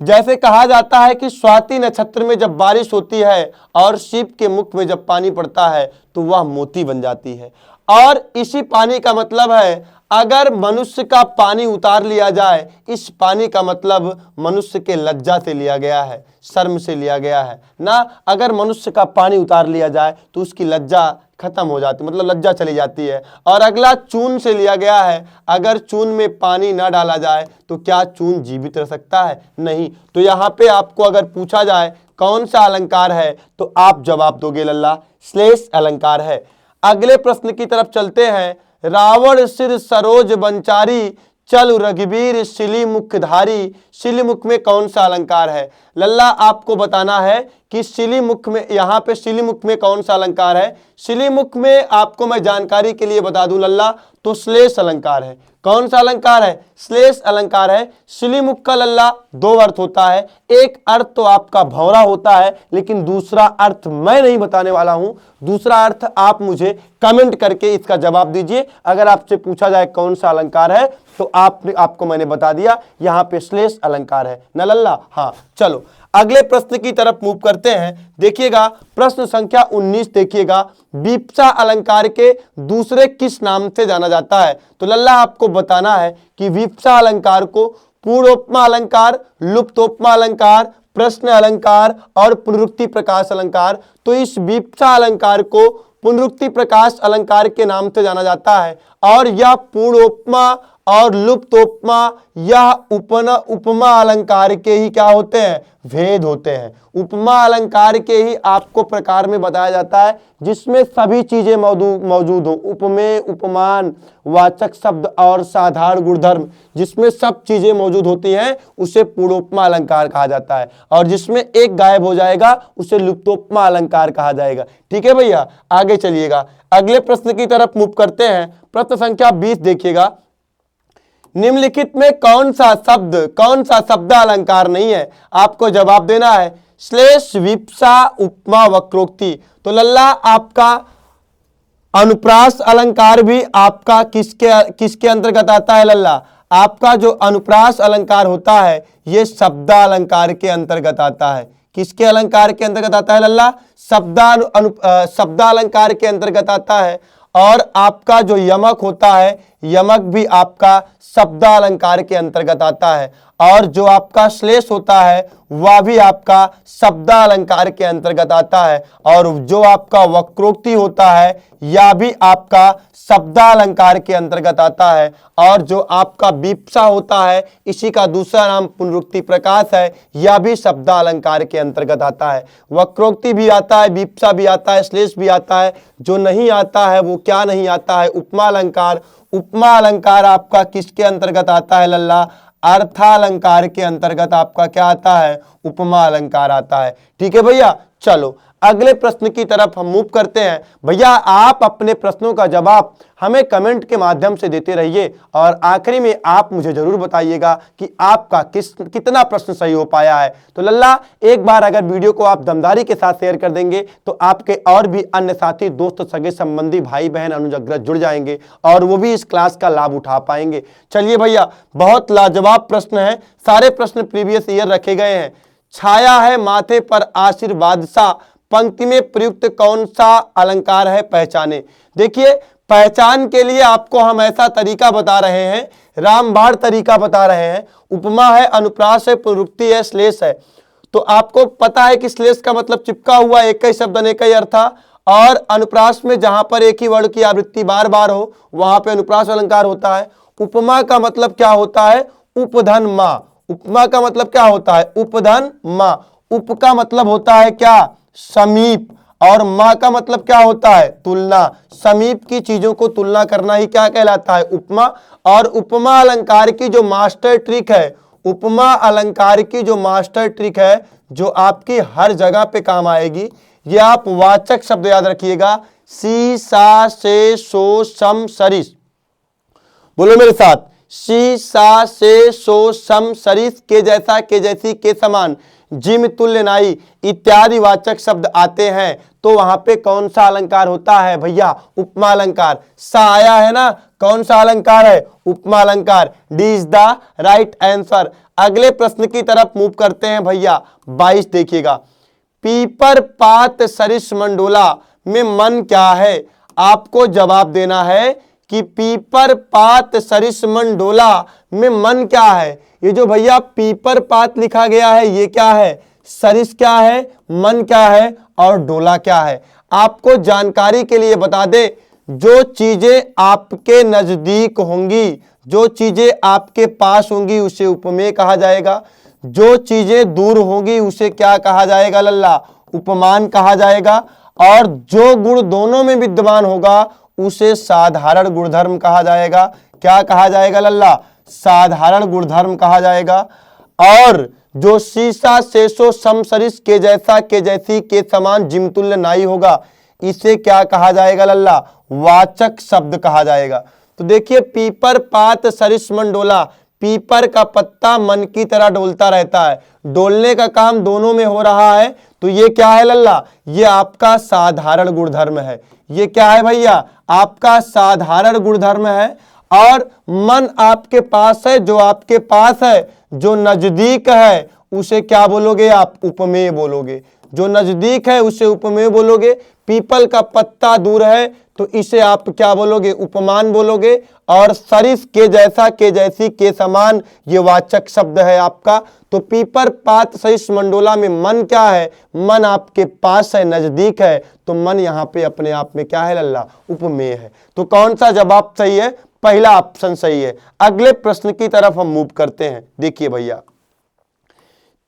जैसे कहा जाता है कि स्वाति नक्षत्र में जब बारिश होती है और शिव के मुख में जब पानी पड़ता है तो वह मोती बन जाती है, और इसी पानी का मतलब है अगर मनुष्य का पानी उतार लिया जाए, इस पानी का मतलब मनुष्य के लज्जा से लिया गया है, शर्म से लिया गया है ना। अगर मनुष्य का पानी उतार लिया जाए तो उसकी लज्जा खत्म हो जाती, मतलब लज्जा चली जाती है। और अगला चून से लिया गया है, अगर चून में पानी ना डाला जाए तो क्या चून जीवित रह सकता है? नहीं। तो यहाँ पे आपको अगर पूछा जाए कौन सा अलंकार है तो आप जवाब दोगे लल्ला श्लेष अलंकार है। अगले प्रश्न की तरफ चलते हैं। रावण सिर सरोज बंचारी चल रघुवीर शिली मुखधारी। शिली मुख में कौन सा अलंकार है? लल्ला आपको बताना है कि शिली मुख में, यहाँ पे शिली मुख में कौन सा अलंकार है। शिली मुख में आपको मैं जानकारी के लिए बता दूं लल्ला, तो श्लेष अलंकार है। कौन सा अलंकार है? श्लेष अलंकार है। शिली मुख का लल्ला 2 अर्थ होता है। एक अर्थ तो आपका भौरा होता है, लेकिन दूसरा अर्थ मैं नहीं बताने वाला हूं। दूसरा अर्थ आप मुझे कमेंट करके इसका जवाब दीजिए। अगर आपसे पूछा जाए कौन सा अलंकार है तो आपको मैंने बता दिया, यहाँ पे श्लेष अलंकार है न लल्ला। हाँ चलो अगले प्रश्न की तरफ मूव करते हैं। देखिएगा प्रश्न संख्या 19 देखिएगा। विप्सा अलंकार के दूसरे किस नाम से जाना जाता है? तो लल्ला आपको बताना है कि विप्सा अलंकार को पूर्वोपमा अलंकार, लुप्तोपमा अलंकार, प्रश्न अलंकार और पुनरुक्ति प्रकाश अलंकार। तो इस विप्सा अलंकार को पुनरुक्ति प्रकाश अलंकार के नाम से जाना जाता है, और यह पूर्वोपमा और लुप्तोपमा यह उपमा अलंकार के ही क्या होते हैं? भेद होते हैं। उपमा अलंकार के ही आपको प्रकार में बताया जाता है जिसमें सभी चीजें मौजूद हो। उपमेय, उपमान, वाचक शब्द और साधारण गुणधर्म, जिसमें सब चीजें मौजूद होती हैं उसे पूर्वोपमा अलंकार कहा जाता है, और जिसमें एक गायब हो जाएगा उसे लुप्तोपमा अलंकार कहा जाएगा। ठीक है भैया, आगे चलिएगा अगले प्रश्न की तरफ मूव करते हैं। प्रश्न संख्या 20 देखिएगा। निम्नलिखित में कौन सा शब्द अलंकार नहीं है? आपको जवाब देना है श्लेष, विप्सा, उपमा, वक्रोक्ति। तो लल्ला आपका अनुप्रास अलंकार भी आपका किसके अंतर्गत आता है? लल्ला आपका जो अनुप्रास अलंकार होता है ये शब्द अलंकार के अंतर्गत आता है। किसके अलंकार के अंतर्गत आता है लल्ला? शब्द अलंकार के अंतर्गत आता है। और आपका जो यमक होता है, यमक भी आपका शब्द अलंकार के अंतर्गत आता है, और जो आपका श्लेष होता है वह भी आपका शब्द अलंकार के अंतर्गत आता है, और जो आपका वक्रोक्ति होता है यह भी आपका शब्द अलंकार के अंतर्गत आता है, और जो आपका विप्सा होता है इसी का दूसरा नाम पुनरुक्ति प्रकाश है, यह भी शब्द अलंकार के अंतर्गत आता है। वक्रोक्ति भी आता है, विप्सा भी आता है, श्लेष भी आता है। जो नहीं आता है वो क्या नहीं आता है? उपमा अलंकार। उपमा अलंकार आपका किसके अंतर्गत आता है लल्ला? अर्थालंकार के अंतर्गत आपका क्या आता है? उपमा अलंकार आता है। ठीक है भैया, चलो अगले प्रश्न की तरफ हम मूव करते हैं। भैया आप अपने प्रश्नों का जवाब हमें कमेंट के माध्यम से देते रहिए, और आखिरी में आप मुझे जरूर बताइएगा कि आपका कितना प्रश्न सही हो पाया है। तो लल्ला एक बार अगर वीडियो को आप दमदारी के साथ शेयर कर देंगे तो आपके और भी अन्य साथी, दोस्त, सगे संबंधी, भाई बहन, अनुजग्रह जुड़ जाएंगे और वो भी इस क्लास का लाभ उठा पाएंगे। चलिए भैया, बहुत लाजवाब प्रश्न है, सारे प्रश्न प्रीवियस ईयर रखे गए हैं। छाया है माथे पर आशीर्वाद सा, पंक्ति में प्रयुक्त कौन सा अलंकार है? पहचाने। देखिए पहचान के लिए आपको हम ऐसा तरीका बता रहे हैं, रामबाण तरीका बता रहे हैं। उपमा है, अनुप्रास है, पुनरुक्ति है, श्लेष है। तो आपको पता है कि श्लेष का मतलब चिपका हुआ एक ही शब्द अनेक ही अर्थ था, और अनुप्रास में जहां पर एक ही वर्ण की आवृत्ति बार बार हो वहां पे अनुप्रास अलंकार होता है। उपमा का मतलब क्या होता है? उपधन मां। उपमा का मतलब क्या होता है? उपधन मां। उप का मतलब होता है क्या? समीप, और मां का मतलब क्या होता है? तुलना। समीप की चीजों को तुलना करना ही क्या कहलाता है? उपमा। और उपमा अलंकार की जो मास्टर ट्रिक है, उपमा अलंकार की जो मास्टर ट्रिक है, जो आपकी हर जगह पे काम आएगी, ये आप वाचक शब्द याद रखिएगा। सी, सा, से, सो, सम, सरिस। बोलो मेरे साथ, सी सा से सो सम सरिस के जैसा के जैसी के समान जिम तुल्य नाई इत्यादि वाचक शब्द आते हैं तो वहां पे कौन सा अलंकार होता है भैया? उपमा अलंकार। सा आया है ना, कौन सा अलंकार है? उपमा अलंकार। D is the right answer. अगले प्रश्न की तरफ मूव करते हैं भैया। 22 देखिएगा। पीपर पात सरिस मंडोला में मन क्या है? आपको जवाब देना है कि पीपर पात सरिस मंडोला में मन क्या है। ये जो भैया पीपर पात लिखा गया है ये क्या है? सरिस क्या है? मन क्या है? और डोला क्या है? आपको जानकारी के लिए बता दे, जो चीजें आपके नजदीक होंगी, जो चीजें आपके पास होंगी उसे उपमेय कहा जाएगा। जो चीजें दूर होंगी उसे क्या कहा जाएगा लल्ला? उपमान कहा जाएगा। और जो गुण दोनों में विद्यमान होगा उसे साधारण गुणधर्म कहा जाएगा। क्या कहा जाएगा लल्ला? साधारण गुणधर्म कहा जाएगा। और जो सीसा सेसो समसरिस के जैसा के जैसी के समान जिमतुल्य नाई होगा इसे क्या कहा जाएगा लल्ला? वाचक शब्द कहा जाएगा। तो देखिए पीपर पात सरिस मन डोला, पीपर का पत्ता मन की तरह डोलता रहता है, डोलने का काम दोनों में हो रहा है तो ये क्या है लल्ला? ये आपका साधारण गुणधर्म है। ये क्या है भैया? आपका साधारण गुणधर्म है। और मन आपके पास है, जो आपके पास है, जो नजदीक है उसे क्या बोलोगे आप? उपमेय बोलोगे। जो नजदीक है उसे उपमेय बोलोगे। पीपल का पत्ता दूर है तो इसे आप क्या बोलोगे? उपमान बोलोगे। और सरिस के जैसा के जैसी के समान ये वाचक शब्द है आपका। तो पीपर पात सरिस मंडोला में मन क्या है? मन आपके पास है, नजदीक है, तो मन यहाँ पे अपने आप में क्या है लल्ला? उपमेय है। तो कौन सा जवाब सही है? पहला ऑप्शन सही है। अगले प्रश्न की तरफ हम मूव करते हैं। देखिए भैया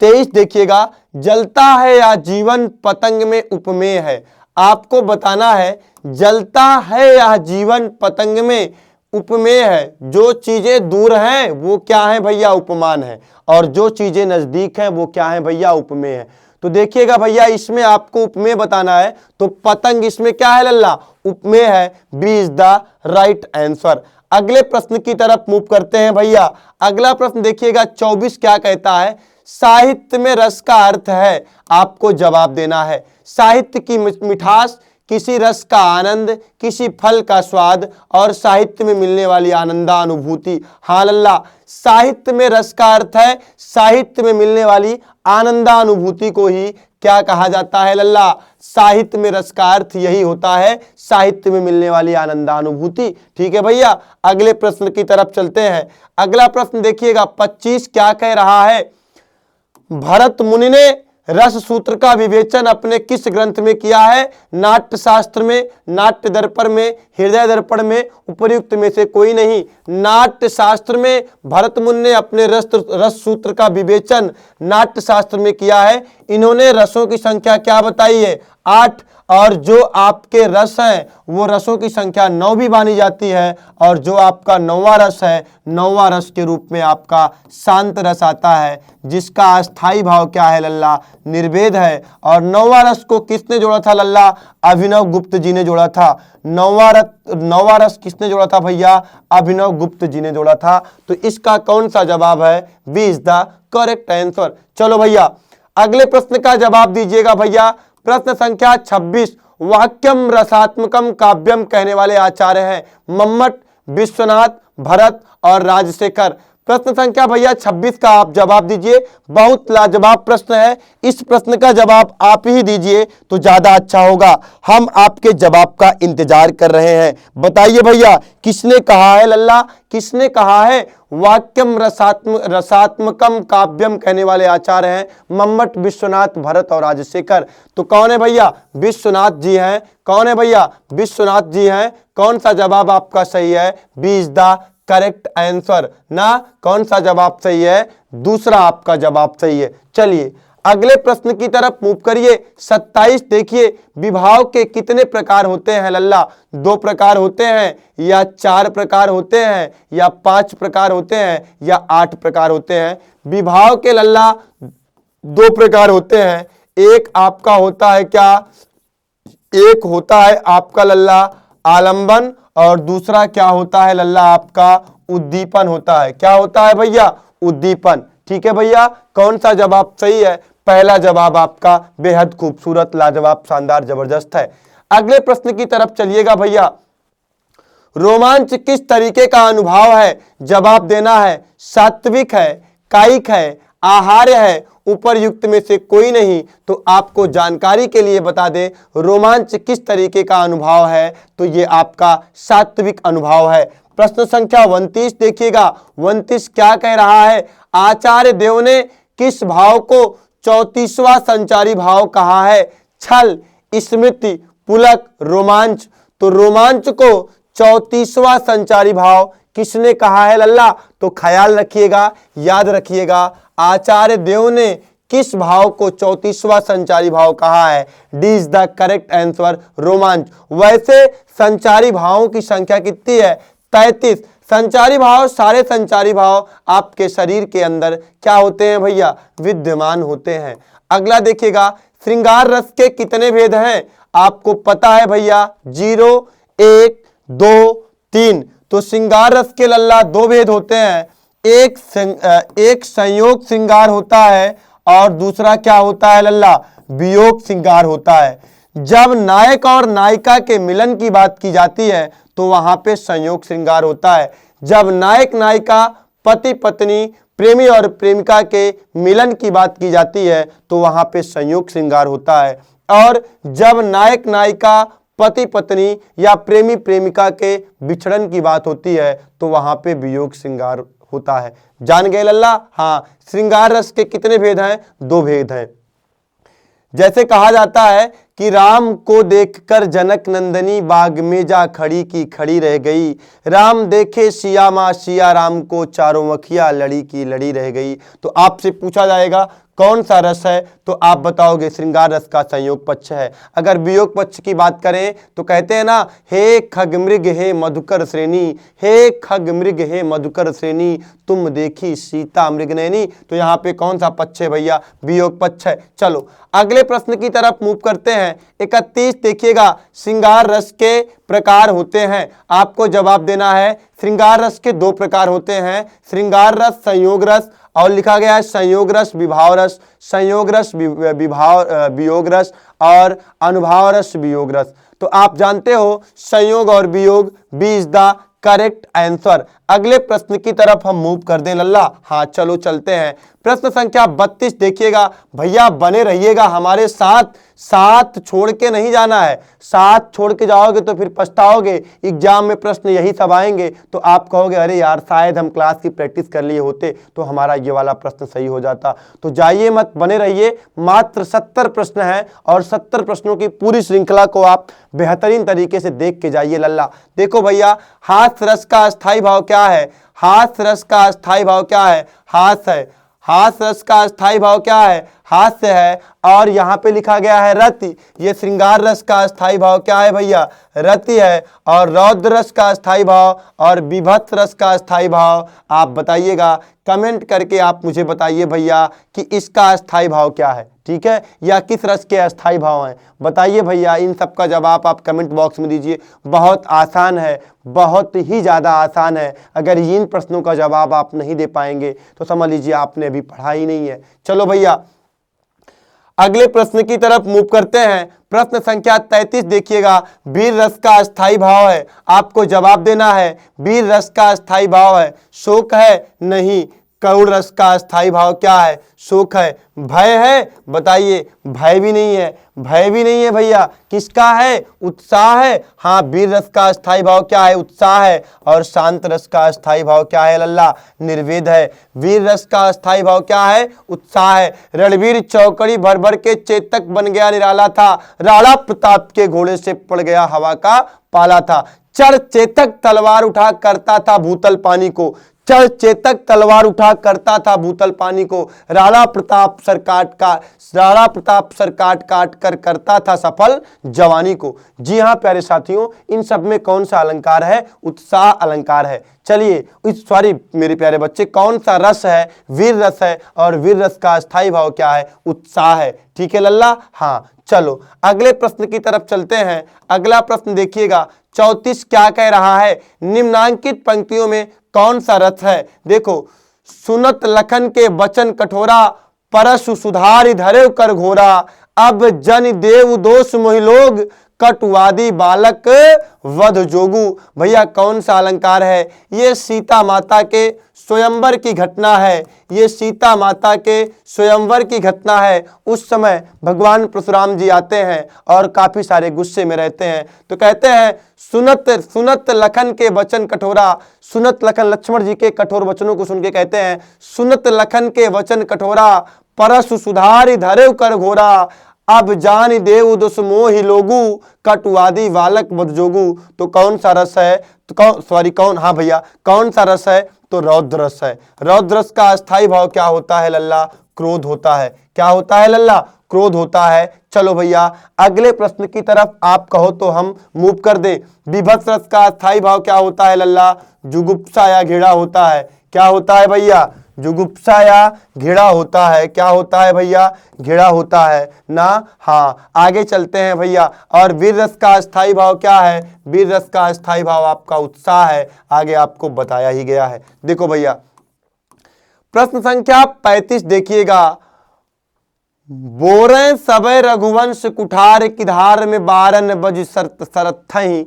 23 देखिएगा। जलता है या जीवन पतंग में उपमेय है। आपको बताना है जलता है या जीवन पतंग में उपमेय है। जो चीजें दूर हैं वो क्या है भैया? उपमान है। और जो चीजें नजदीक हैं वो क्या है भैया? उपमेय है। तो देखिएगा भैया इसमें आपको उपमेय बताना है तो पतंग इसमें क्या है लल्ला? उपमेय है। B is the right answer. अगले प्रश्न की तरफ मूव करते हैं भैया। अगला प्रश्न देखिएगा 24 क्या कहता है? साहित्य में रस का अर्थ है। आपको जवाब देना है। साहित्य की मिठास, किसी रस का आनंद, किसी फल का स्वाद और साहित्य में मिलने वाली आनंदानुभूति। हाँ लल्ला, साहित्य में रस का अर्थ है साहित्य में मिलने वाली आनंदानुभूति को ही क्या कहा जाता है लल्ला? साहित्य में रस का अर्थ यही होता है, साहित्य में मिलने वाली आनंदानुभूति। ठीक है भैया, अगले प्रश्न की तरफ चलते हैं। अगला प्रश्न देखिएगा 25 क्या कह रहा है? भरत मुनि ने रस सूत्र का विवेचन अपने किस ग्रंथ में किया है? नाट्य शास्त्र में, नाट्य दर्पण में, हृदय दर्पण में, उपर्युक्त में से कोई नहीं। नाट्य शास्त्र में भरत मुनि ने अपने रस सूत्र का विवेचन नाट्य शास्त्र में किया है। इन्होंने रसों की संख्या क्या बताई है? 8। और जो आपके रस हैं वो रसों की संख्या 9 भी मानी जाती है। और जो आपका 9वां रस है, 9वां रस के रूप में आपका शांत रस आता है, जिसका अस्थाई भाव क्या है लल्ला? निर्वेद है। और 9वां रस को किसने जोड़ा था लल्ला? अभिनव गुप्त जी ने जोड़ा था। 9वां रस किसने जोड़ा था भैया? अभिनव गुप्त जी ने जोड़ा था। तो इसका कौन सा जवाब है? B is the correct answer. चलो भैया अगले प्रश्न का जवाब दीजिएगा भैया। प्रश्न संख्या 26। वाक्यम रसात्मकम काव्यम कहने वाले आचार्य हैं मम्मट, विश्वनाथ, भरत और राजशेखर। प्रश्न संख्या भैया 26 का आप जवाब दीजिए। बहुत लाजवाब प्रश्न है, इस प्रश्न का जवाब आप ही दीजिए तो ज्यादा अच्छा होगा। हम आपके जवाब का इंतजार कर रहे हैं। बताइए भैया किसने कहा है लल्ला? किसने कहा है? वाक्यम रसात्मकम काव्यम कहने वाले आचार्य हैं मम्मट, विश्वनाथ, भरत और राजशेखर। तो कौन है भैया? विश्वनाथ जी हैं। कौन है भैया? विश्वनाथ जी हैं। कौन सा जवाब आपका सही है? B is the correct answer ना। कौन सा जवाब सही है? दूसरा आपका जवाब सही है। चलिए अगले प्रश्न की तरफ मूव करिए। 27 देखिए। विभाव के कितने प्रकार होते हैं लल्ला? 2 प्रकार होते हैं या 4 प्रकार होते हैं या 5 प्रकार होते हैं या 8 प्रकार होते हैं? विभाव के लल्ला 2 प्रकार होते हैं। एक आपका होता है क्या? एक होता है आपका लल्ला आलंबन और दूसरा क्या होता है लल्ला? आपका उद्दीपन होता है। क्या होता है भैया? उद्दीपन। ठीक है भैया, कौन सा जवाब सही है? पहला जवाब आपका बेहद खूबसूरत, लाजवाब, शानदार, जबरदस्त है। अगले प्रश्न की तरफ चलिएगा भैया। रोमांच किस तरीके का अनुभव है? जवाब देना है। सात्विक है, कायिक है, आहार्य है, उपरयुक्त में से कोई नहीं। तो आपको जानकारी के लिए बता दें, रोमांच किस तरीके का अनुभव है, तो ये आपका सात्विक अनुभव है। प्रश्न संख्या 29 देखिएगा। 29 क्या कह रहा है? आचार्य देव ने किस भाव को 34वां संचारी भाव कहा है? छल, स्मृति, पुलक, रोमांच। तो रोमांच को 34वां संचारी भाव किसने कहा है लल्ला? तो ख्याल रखिएगा, याद रखिएगा, आचार्य देव ने किस भाव को 34वां संचारी भाव कहा है? D is the correct answer, रोमांच। वैसे संचारी भावों की संख्या कितनी है? 33। संचारी भाव, सारे संचारी भाव आपके शरीर के अंदर क्या होते हैं भैया? विद्यमान होते हैं। अगला देखिएगा, श्रृंगार रस के कितने भेद हैं? आपको पता है भैया, 0, 1, 2, 3। तो श्रृंगार रस के लल्ला 2 भेद होते हैं। एक संयोग श्रृंगार होता है और दूसरा क्या होता है लल्ला? वियोग श्रृंगार होता है। जब नायक और नायिका के मिलन की बात की जाती है तो वहां पे संयोग श्रृंगार होता है। जब नायक नायिका, पति पत्नी, प्रेमी और प्रेमिका के मिलन की बात की जाती है तो वहां पे संयोग श्रृंगार होता है। और जब नायक नायिका, पति पत्नी या प्रेमी प्रेमिका के बिछड़न की बात होती है तो वहां पे वियोग श्रृंगार होता है। जान गए लल्ला? हाँ, श्रृंगार रस के कितने भेद हैं? 2 भेद हैं। जैसे कहा जाता है कि राम को देखकर जनक नंदनी बाग में जा खड़ी की खड़ी रह गई। राम देखे सिया माँ, सिया राम को चारों मखिया लड़ी की लड़ी रह गई। तो आपसे पूछा जाएगा कौन सा रस है, तो आप बताओगे श्रृंगार रस का संयोग पक्ष है। अगर वियोग पक्ष की बात करें तो कहते हैं ना, हे खगमृग हे मधुकर श्रेणी, हे खगमृग हे मधुकर श्रेणी, तुम देखी सीता मृगनयनी। तो यहाँ पे कौन सा पक्ष है भैया? वियोग पक्ष है। चलो अगले प्रश्न की तरफ मूव करते हैं। 31 देखिएगा, श्रृंगार रस के प्रकार होते हैं। आपको जवाब देना है, श्रृंगार रस के 2 प्रकार होते हैं, श्रृंगार रस, संयोग रस, और लिखा गया है संयोग रस, विभाव रस, संयोग रस, वियोग रस और अनुभाव रस, वियोग रस। तो आप जानते हो संयोग और वियोग, B is the correct answer. अगले प्रश्न की तरफ हम मूव कर दें लल्ला। हाँ चलो चलते हैं। प्रश्न संख्या 32 देखिएगा। भैया बने रहिएगा हमारे साथ, साथ छोड़ के नहीं जाना है। साथ छोड़ के जाओगे तो फिर पछताओगे। एग्जाम में प्रश्न यही सब आएंगे तो आप कहोगे अरे यार शायद हम क्लास की प्रैक्टिस कर लिए होते तो हमारा ये वाला प्रश्न सही हो जाता। तो जाइए मत, बने रहिए। मात्र 70 प्रश्न हैं और 70 प्रश्नों की पूरी श्रृंखला को आप बेहतरीन तरीके से देख के जाइए लल्ला। देखो भैया, हास्य रस का अस्थाई भाव क्या है? हास्य रस का अस्थाई भाव क्या है? हास्य है। हास्य रस का अस्थाई भाव क्या है? हास्य है। और यहाँ पे लिखा गया है रति। ये श्रृंगार रस का अस्थाई भाव क्या है भैया? रति है। और रौद्र रस का अस्थाई भाव और विभत्स रस का अस्थाई भाव आप बताइएगा, कमेंट करके आप मुझे बताइए भैया कि इसका अस्थाई भाव क्या है, ठीक है, या किस रस के अस्थाई भाव हैं। बताइए भैया, इन सब का जवाब आप कमेंट बॉक्स में दीजिए। बहुत आसान है, बहुत ही ज़्यादा आसान है। अगर इन प्रश्नों का जवाब आप नहीं दे पाएंगे तो समझ लीजिए आपने अभी पढ़ा ही नहीं है। चलो भैया अगले प्रश्न की तरफ मूव करते हैं। प्रश्न संख्या 33 देखिएगा। वीर रस का अस्थाई भाव है, आपको जवाब देना है। वीर रस का अस्थाई भाव है शोक है? नहीं। करुण रस का अस्थाई भाव क्या है? शोक है। भय है? बताइए, भय भी नहीं है। भय भी नहीं है भैया, किसका है? उत्साह है। हाँ, वीर रस का अस्थाई भाव क्या है? उत्साह है। और शांत रस का अस्थाई भाव क्या है लल्ला? निर्वेद है। वीर रस का अस्थाई भाव क्या है? उत्साह है। रणवीर चौकड़ी भर भर के चेतक बन गया निराला था, राणा प्रताप के घोड़े से पड़ गया हवा का पाला था। चढ़ चेतक तलवार उठा करता था भूतल पानी को, चढ़ चेतक तलवार उठा करता था भूतल पानी को, राणा प्रताप सर काट काट कर करता था सफल जवानी को। जी हाँ प्यारे साथियों, इन सब में कौन सा अलंकार है? उत्साह अलंकार है। चलिए सॉरी मेरे प्यारे बच्चे, कौन सा रस है? वीर रस है। और वीर रस का अस्थाई भाव क्या है? उत्साह है। ठीक है लल्ला? हाँ चलो अगले प्रश्न की तरफ चलते हैं। अगला प्रश्न देखिएगा। 34 क्या कह रहा है? निम्नांकित पंक्तियों में कौन सा रस है? देखो, सुनत लखन के वचन कठोरा, परसु सुधारि धरे कर घोरा, अब जन देव दोष मोहि लोग, कटुवादी बालक वध जोगु। भैया कौन सा अलंकार है? ये सीता माता के स्वयंवर की घटना है। ये सीता माता के स्वयंवर की घटना है। उस समय भगवान परशुराम जी आते हैं और काफी सारे गुस्से में रहते हैं, तो कहते हैं सुनत लखन के वचन कठोरा। सुनत लखन, लक्ष्मण जी के कठोर वचनों को सुन के कहते हैं, सुनत लखन के वचन कठोरा, परसु सुधारि धरे कर घोरा, अब जान देव दुस मोहि लोगु, कटुवादी बालक वध जोगु। तो कौन सा रस है? तो हाँ भैया, कौन सा रस है? तो रौद्र रस है। रौद्र रस का अस्थाई भाव क्या होता है लल्ला? क्रोध होता है। क्या होता है लल्ला? क्रोध होता है। चलो भैया अगले प्रश्न की तरफ आप कहो तो हम मूव कर दे। विभत्स रस का अस्थाई भाव क्या होता है लल्ला? जुगुप्सा या घृणा होता है। क्या होता है भैया? जुगुप्सा या घृणा होता है। क्या होता है भैया? घृणा होता है ना। हाँ, आगे चलते हैं भैया। और वीर रस का अस्थाई भाव क्या है? वीर रस का अस्थाई भाव आपका उत्साह है। आगे आपको बताया ही गया है। देखो भैया प्रश्न संख्या 35 देखिएगा। बोरें सबे रघुवंश कुठार, किधार में बारन बज सरथहीं,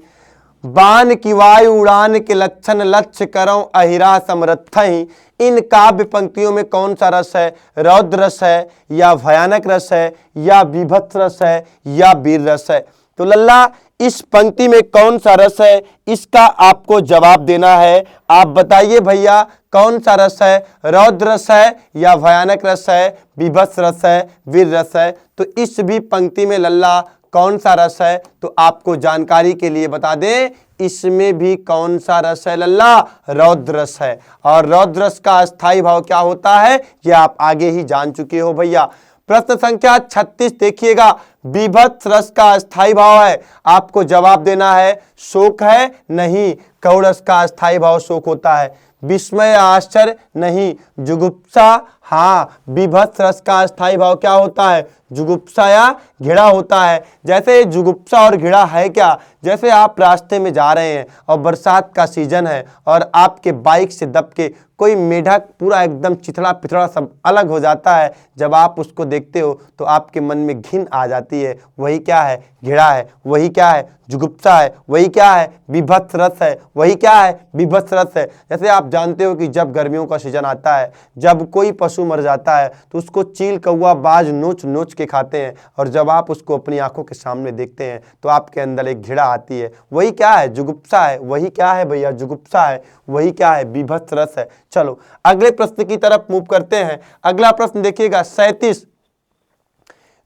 बान की वायु उड़ान के लक्षण, लक्ष्य करो अहिरा समरथहीं। इन काव्य पंक्तियों में कौन सा रस है? रौद्र रस है या भयानक रस है या विभत्स रस है या वीर रस है? तो लल्ला इस पंक्ति में कौन सा रस है, इसका आपको जवाब देना है। आप बताइए भैया कौन सा रस है? रौद्र रस है या भयानक रस है, विभत्स रस है, वीर रस है? तो इस भी पंक्ति में लल्ला कौन सा रस है? तो आपको जानकारी के लिए बता दें, इसमें भी कौन सा रस है लल्ला? रौद्र रस है। और रौद्र रस का अस्थाई भाव क्या होता है ये आप आगे ही जान चुके हो भैया। प्रश्न संख्या 36 देखिएगा। विभत्स रस का अस्थाई भाव है, आपको जवाब देना है शोक है? नहीं। कौड़ रस का अस्थाई भाव शोक होता है। विस्मय आश्चर्य? नहीं। जुगुप्सा? हाँ। विभत्स रस का अस्थाई भाव क्या होता है? जुगुप्सा या घृणा होता है। जैसे जुगुप्सा और घृणा है क्या? जैसे आप रास्ते में जा रहे हैं और बरसात का सीजन है और आपके बाइक से दब के कोई मेढक पूरा एकदम चिथड़ा पिथड़ा सब अलग हो जाता है, जब आप उसको देखते हो तो आपके मन में घिन आ जाती है। वही क्या है? घृणा है। वही क्या है? जुगुप्सा है। वही क्या है? विभत्स रस है। वही क्या है? विभत्स रस है। जैसे आप जानते हो कि जब गर्मियों का सीजन आता है, जब कोई पशु मर जाता है तो उसको चील कौवा बाज नोच नोच के खाते हैं, और जब आप उसको अपनी आंखों के सामने देखते हैं तो आपके अंदर एक घृणा आती है। वही क्या है? जुगुप्सा है। वही क्या है भैया? जुगुप्सा है। वही क्या है? विभत्स रस है। चलो अगले प्रश्न की तरफ मूव करते हैं। अगला प्रश्न देखिएगा 37।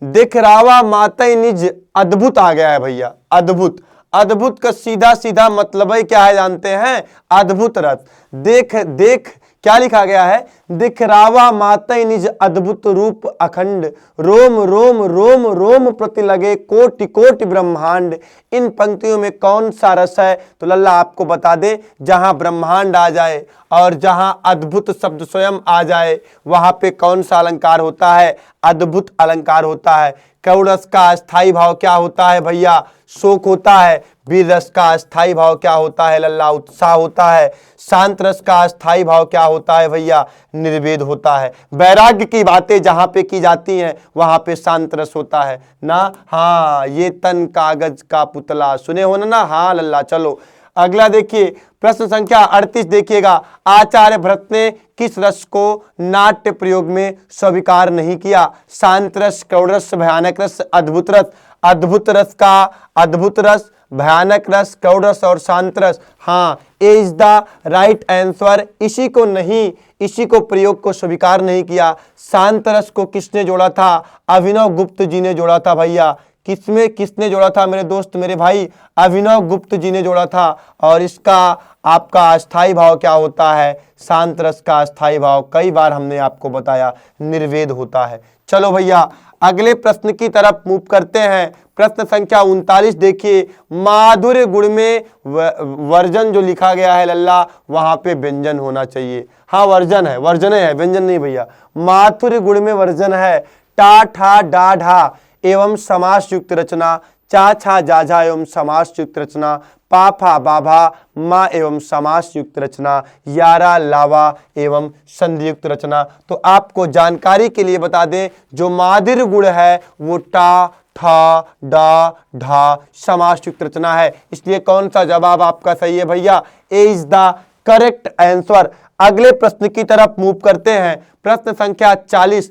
दिखरावा मातई निज, अद्भुत आ गया है भैया। अद्भुत। अद्भुत का सीधा सीधा मतलब ही क्या है जानते हैं? अद्भुत रस। देख क्या लिखा गया है? दिखरावा मातई निज अद्भुत रूप अखंड, रोम रोम रोम रोम प्रति लगे कोटि कोटि ब्रह्मांड। इन पंक्तियों में कौन सा रस है? तो लल्ला आपको बता दे, जहां ब्रह्मांड आ जाए और जहां अद्भुत शब्द स्वयं आ जाए वहां पे कौन सा अलंकार होता है? अद्भुत अलंकार होता है। कौड़ रस का अस्थाई भाव क्या होता है भैया? शोक होता है। वीर रस का अस्थाई भाव क्या होता है लल्ला? उत्साह होता है। शांत रस का अस्थाई भाव क्या होता है भैया? निर्वेद होता है। वैराग्य की बातें जहां पे की जाती हैं वहां पे शांत रस होता है ना। हाँ, ये तन कागज का पुतला सुने हो ना? हाँ लल्ला। चलो अगला देखिए प्रश्न संख्या 38 देखिएगा। आचार्य भरत ने किस रस को नाट्य प्रयोग में स्वीकार नहीं किया? शांत रस, कौड़ रस, भयानक रस, अद्भुत रस। अद्भुत रस का अद्भुत रस, भयानक रस, कौड़ रस और शांत रस। हाँ, ए इज द राइट आंसर। इसी को नहीं, इसी को प्रयोग को स्वीकार नहीं किया। शांत रस को किसने जोड़ा था? अभिनव गुप्त जी ने जोड़ा था भैया। किसने जोड़ा था मेरे दोस्त, मेरे भाई? अभिनव गुप्त जी ने जोड़ा था। और इसका आपका अस्थाई भाव क्या होता है? शांत रस का अस्थाई भाव कई बार हमने आपको बताया निर्वेद होता है। चलो भैया अगले प्रश्न की तरफ मूव करते हैं। प्रश्न संख्या 39 देखिए। माधुर्य गुण में वर्जन जो लिखा गया है लल्ला, वहां पे व्यंजन होना चाहिए। हाँ वर्जन है, वर्जन है, व्यंजन नहीं भैया। माधुर्य गुण में वर्जन है। टा ठा डा ढा एवं समास युक्त रचना, चा छा जा झा एवं समास युक्त रचना, पा फा बाभा मा एवं समास युक्त रचना, यारा लावा एवं संधि युक्त रचना। तो आपको जानकारी के लिए बता दें, जो मादिर गुण है वो टा ठा डा ढा समास युक्त रचना है। इसलिए कौन सा जवाब आपका सही है भैया? ए इज द करेक्ट आंसर। अगले प्रश्न की तरफ मूव करते हैं। प्रश्न संख्या 40।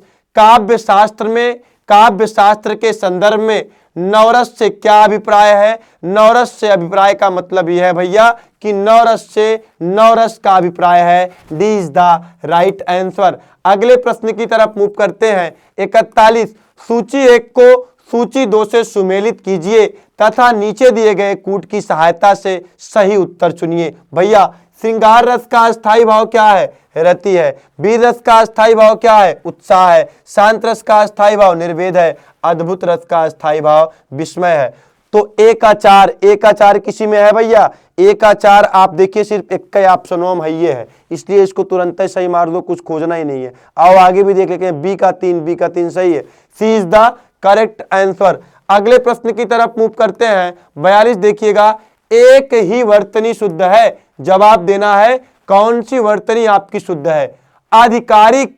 काव्य शास्त्र के संदर्भ में नवरस से क्या अभिप्राय है? नवरस से अभिप्राय का मतलब यह है भैया कि नवरस से नवरस का अभिप्राय है। D is the right answer. अगले प्रश्न की तरफ मूव करते हैं। 41। सूची 1 को सूची 2 से सुमेलित कीजिए तथा नीचे दिए गए कूट की सहायता से सही उत्तर चुनिए। भैया श्रृंगार रस का अस्थाई भाव क्या है? रति है। वीर रस का अस्थाई भाव क्या है? उत्साह है। शांत रस का अस्थाई भाव निर्वेद है। अद्भुत रस का अस्थाई भाव विस्मय है। तो ए का 4 किसी में है भैया? ए का 4 आप देखिए सिर्फ एक का ऑप्शनों में ये है, इसलिए इसको तुरंत ही सही मार दो, कुछ खोजना ही नहीं है। आओ आगे भी देख लेते हैं। बी का 3 सही है। सी इज द करेक्ट आंसर। अगले प्रश्न की तरफ मूव करते हैं। 42 देखिएगा। एक ही वर्तनी शुद्ध है। जवाब देना है कौन सी वर्तनी आपकी शुद्ध है? आधिकारिक,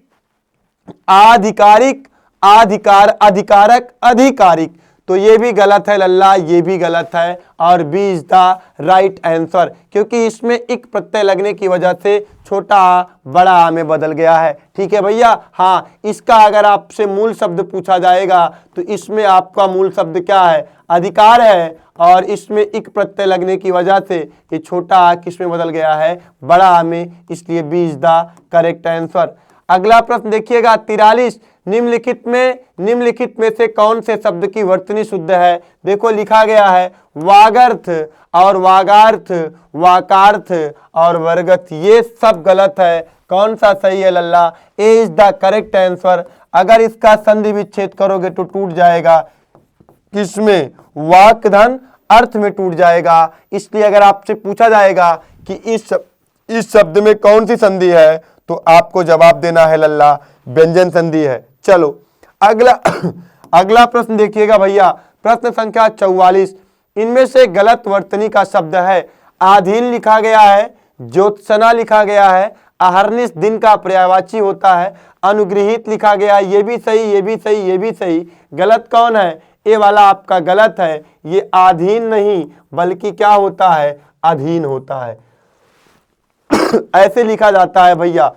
आधिकारिक, अधिकार, अधिकारक, अधिकारिक। तो ये भी गलत है लल्ला, ये भी गलत है और B is the right answer, क्योंकि इसमें एक प्रत्यय लगने की वजह से छोटा आ बड़ा आ में बदल गया है। ठीक है भैया। हाँ, इसका अगर आपसे मूल शब्द पूछा जाएगा तो इसमें आपका मूल शब्द क्या है? अधिकार है, और इसमें एक प्रत्यय लगने की वजह से ये छोटा आ किस में बदल गया है? बड़ा आ में, इसलिए B is the correct answer. अगला प्रश्न देखिएगा 43। निम्नलिखित में से कौन से शब्द की वर्तनी शुद्ध है? देखो लिखा गया है वागर्थ और वागार्थ, वाकार्थ और वर्गथ, ये सब गलत है। कौन सा सही है लल्ला? ए इज द करेक्ट आंसर। अगर इसका संधि विच्छेद करोगे तो टूट जाएगा। किसमें? वाक धन अर्थ में टूट जाएगा। इसलिए अगर आपसे पूछा जाएगा कि इस शब्द में कौन सी संधि है तो आपको जवाब देना है लल्ला व्यंजन संधि है। चलो अगला प्रश्न देखिएगा भैया। प्रश्न संख्या 44। इनमें से गलत वर्तनी का शब्द है। आधीन लिखा गया है, ज्योत्सना लिखा गया है, अहर्निश दिन का पर्यायवाची होता है, अनुगृहित लिखा गया है। ये भी सही, ये भी सही, ये भी सही। गलत कौन है? ये वाला आपका गलत है। ये आधीन नहीं बल्कि क्या होता है? अधीन होता है। ऐसे लिखा जाता है भैया।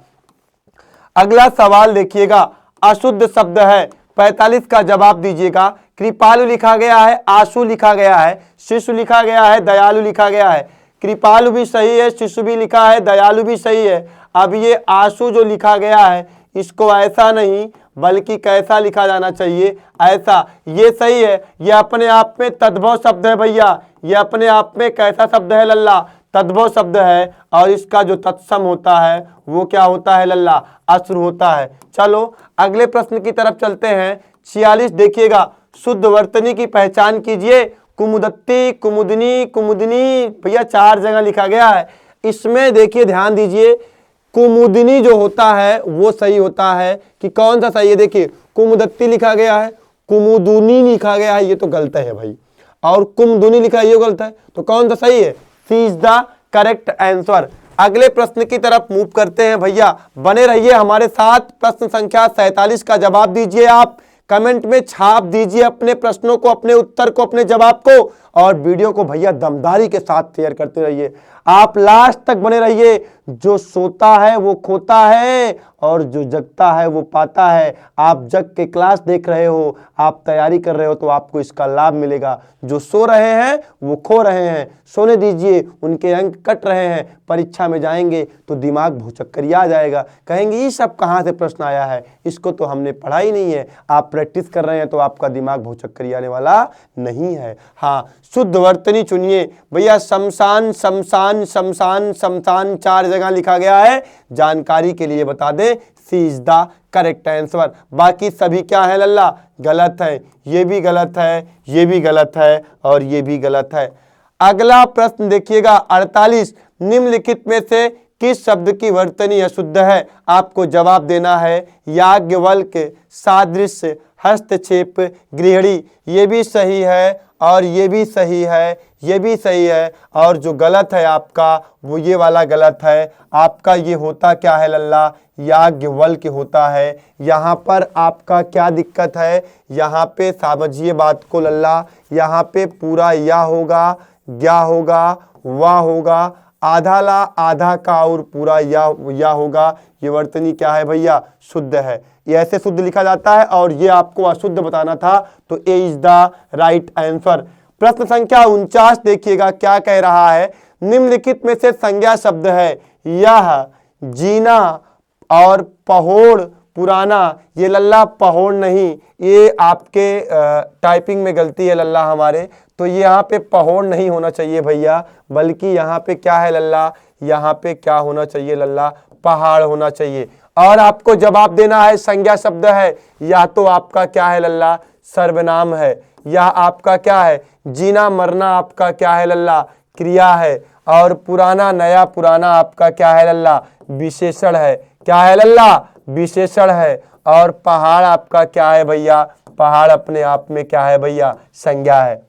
अगला सवाल देखिएगा। अशुद्ध शब्द है। 45 का जवाब दीजिएगा। कृपालु लिखा गया है, आशु लिखा गया है, शिशु लिखा गया है, दयालु लिखा गया है। कृपालु भी सही है, शिशु भी लिखा है, दयालु भी सही है। अब ये आशु जो लिखा गया है इसको ऐसा नहीं बल्कि कैसा लिखा जाना चाहिए? ऐसा। ये सही है। ये अपने आप में तद्भव शब्द है भैया। ये अपने आप में कैसा शब्द है लल्ला? तद्भव शब्द है, और इसका जो तत्सम होता है वो क्या होता है लल्ला? अश्रु होता है। चलो अगले प्रश्न की तरफ चलते हैं। 46 देखिएगा। शुद्ध वर्तनी की पहचान कीजिए। कुमुदत्ती, कुमुदनी, कुमुदनी, भैया 4 जगह लिखा गया है। इसमें देखिए ध्यान दीजिए, कुमुदनी जो होता है वो सही होता है कि कौन सा सही है? देखिए कुमुदत्ती लिखा गया है, कुमुदुनी लिखा गया है, ये तो गलत है भाई, और कुमुदुनी लिखा है ये गलत है। तो कौन सा सही है? सी इज द करेक्ट आंसर। अगले प्रश्न की तरफ मूव करते हैं भैया। बने रहिए हमारे साथ। प्रश्न संख्या 47 का जवाब दीजिए। आप कमेंट में छाप दीजिए अपने प्रश्नों को, अपने उत्तर को, अपने जवाब को, और वीडियो को भैया दमदारी के साथ शेयर करते रहिए। आप लास्ट तक बने रहिए। जो सोता है वो खोता है और जो जगता है वो पाता है। आप जग के क्लास देख रहे हो, आप तैयारी कर रहे हो तो आपको इसका लाभ मिलेगा। जो सो रहे हैं वो खो रहे हैं, सोने दीजिए, उनके अंक कट रहे हैं। परीक्षा में जाएंगे तो दिमाग भौचक्करिया आ जाएगा, कहेंगे ये सब कहाँ से प्रश्न आया है, इसको तो हमने पढ़ा ही नहीं है। आप प्रैक्टिस कर रहे हैं तो आपका दिमाग भौचक्करियाने वाला नहीं है। हाँ, शुद्ध वर्तनी चुनिए भैया। शमशान, शमशान, शमशान, शमशान 4 जगह लिखा गया है। जानकारी के लिए बता दें, सी इज द करेक्ट आंसर। बाकी सभी क्या है लल्ला? गलत है। ये भी गलत है, ये भी गलत है और ये भी गलत है। अगला प्रश्न देखिएगा 48। निम्नलिखित में से किस शब्द की वर्तनी अशुद्ध है? आपको जवाब देना है याज्ञवल्क्य, सादृश्य, हस्तक्षेप, गृहिणी। ये भी सही है और ये भी सही है, ये भी सही है, और जो गलत है आपका वो ये वाला गलत है। आपका ये होता क्या है लल्ला? याज्ञवल्क्य होता है। यहाँ पर आपका क्या दिक्कत है? यहाँ पे समझिए बात को लल्ला, यहाँ पे पूरा या होगा, क्या होगा, वाह होगा, आधा ला आधा का और पूरा या होगा। ये वर्तनी क्या है भैया? शुद्ध है। ये ऐसे शुद्ध लिखा जाता है और ये आपको अशुद्ध बताना था, तो ए इज द राइट आंसर। प्रश्न संख्या 49 देखिएगा क्या कह रहा है। निम्नलिखित में से संज्ञा शब्द है यह, जीना और पहोड़ पुराना। ये लल्ला पहोड़ नहीं, ये आपके टाइपिंग में गलती है लल्ला हमारे, तो ये यहाँ पे पहोड़ नहीं होना चाहिए भैया, बल्कि यहाँ पे क्या है लल्ला? यहाँ पे क्या होना चाहिए लल्ला? पहाड़ होना चाहिए। और आपको जवाब देना है संज्ञा शब्द है, या तो आपका क्या है लल्ला? सर्वनाम है, या आपका क्या है? जीना मरना आपका क्या है लल्ला? क्रिया है, और पुराना नया पुराना आपका क्या है लल्ला? विशेषण है। क्या है लल्ला? विशेषण है। और पहाड़ आपका क्या है भैया? पहाड़ अपने आप में क्या है भैया? संज्ञा है।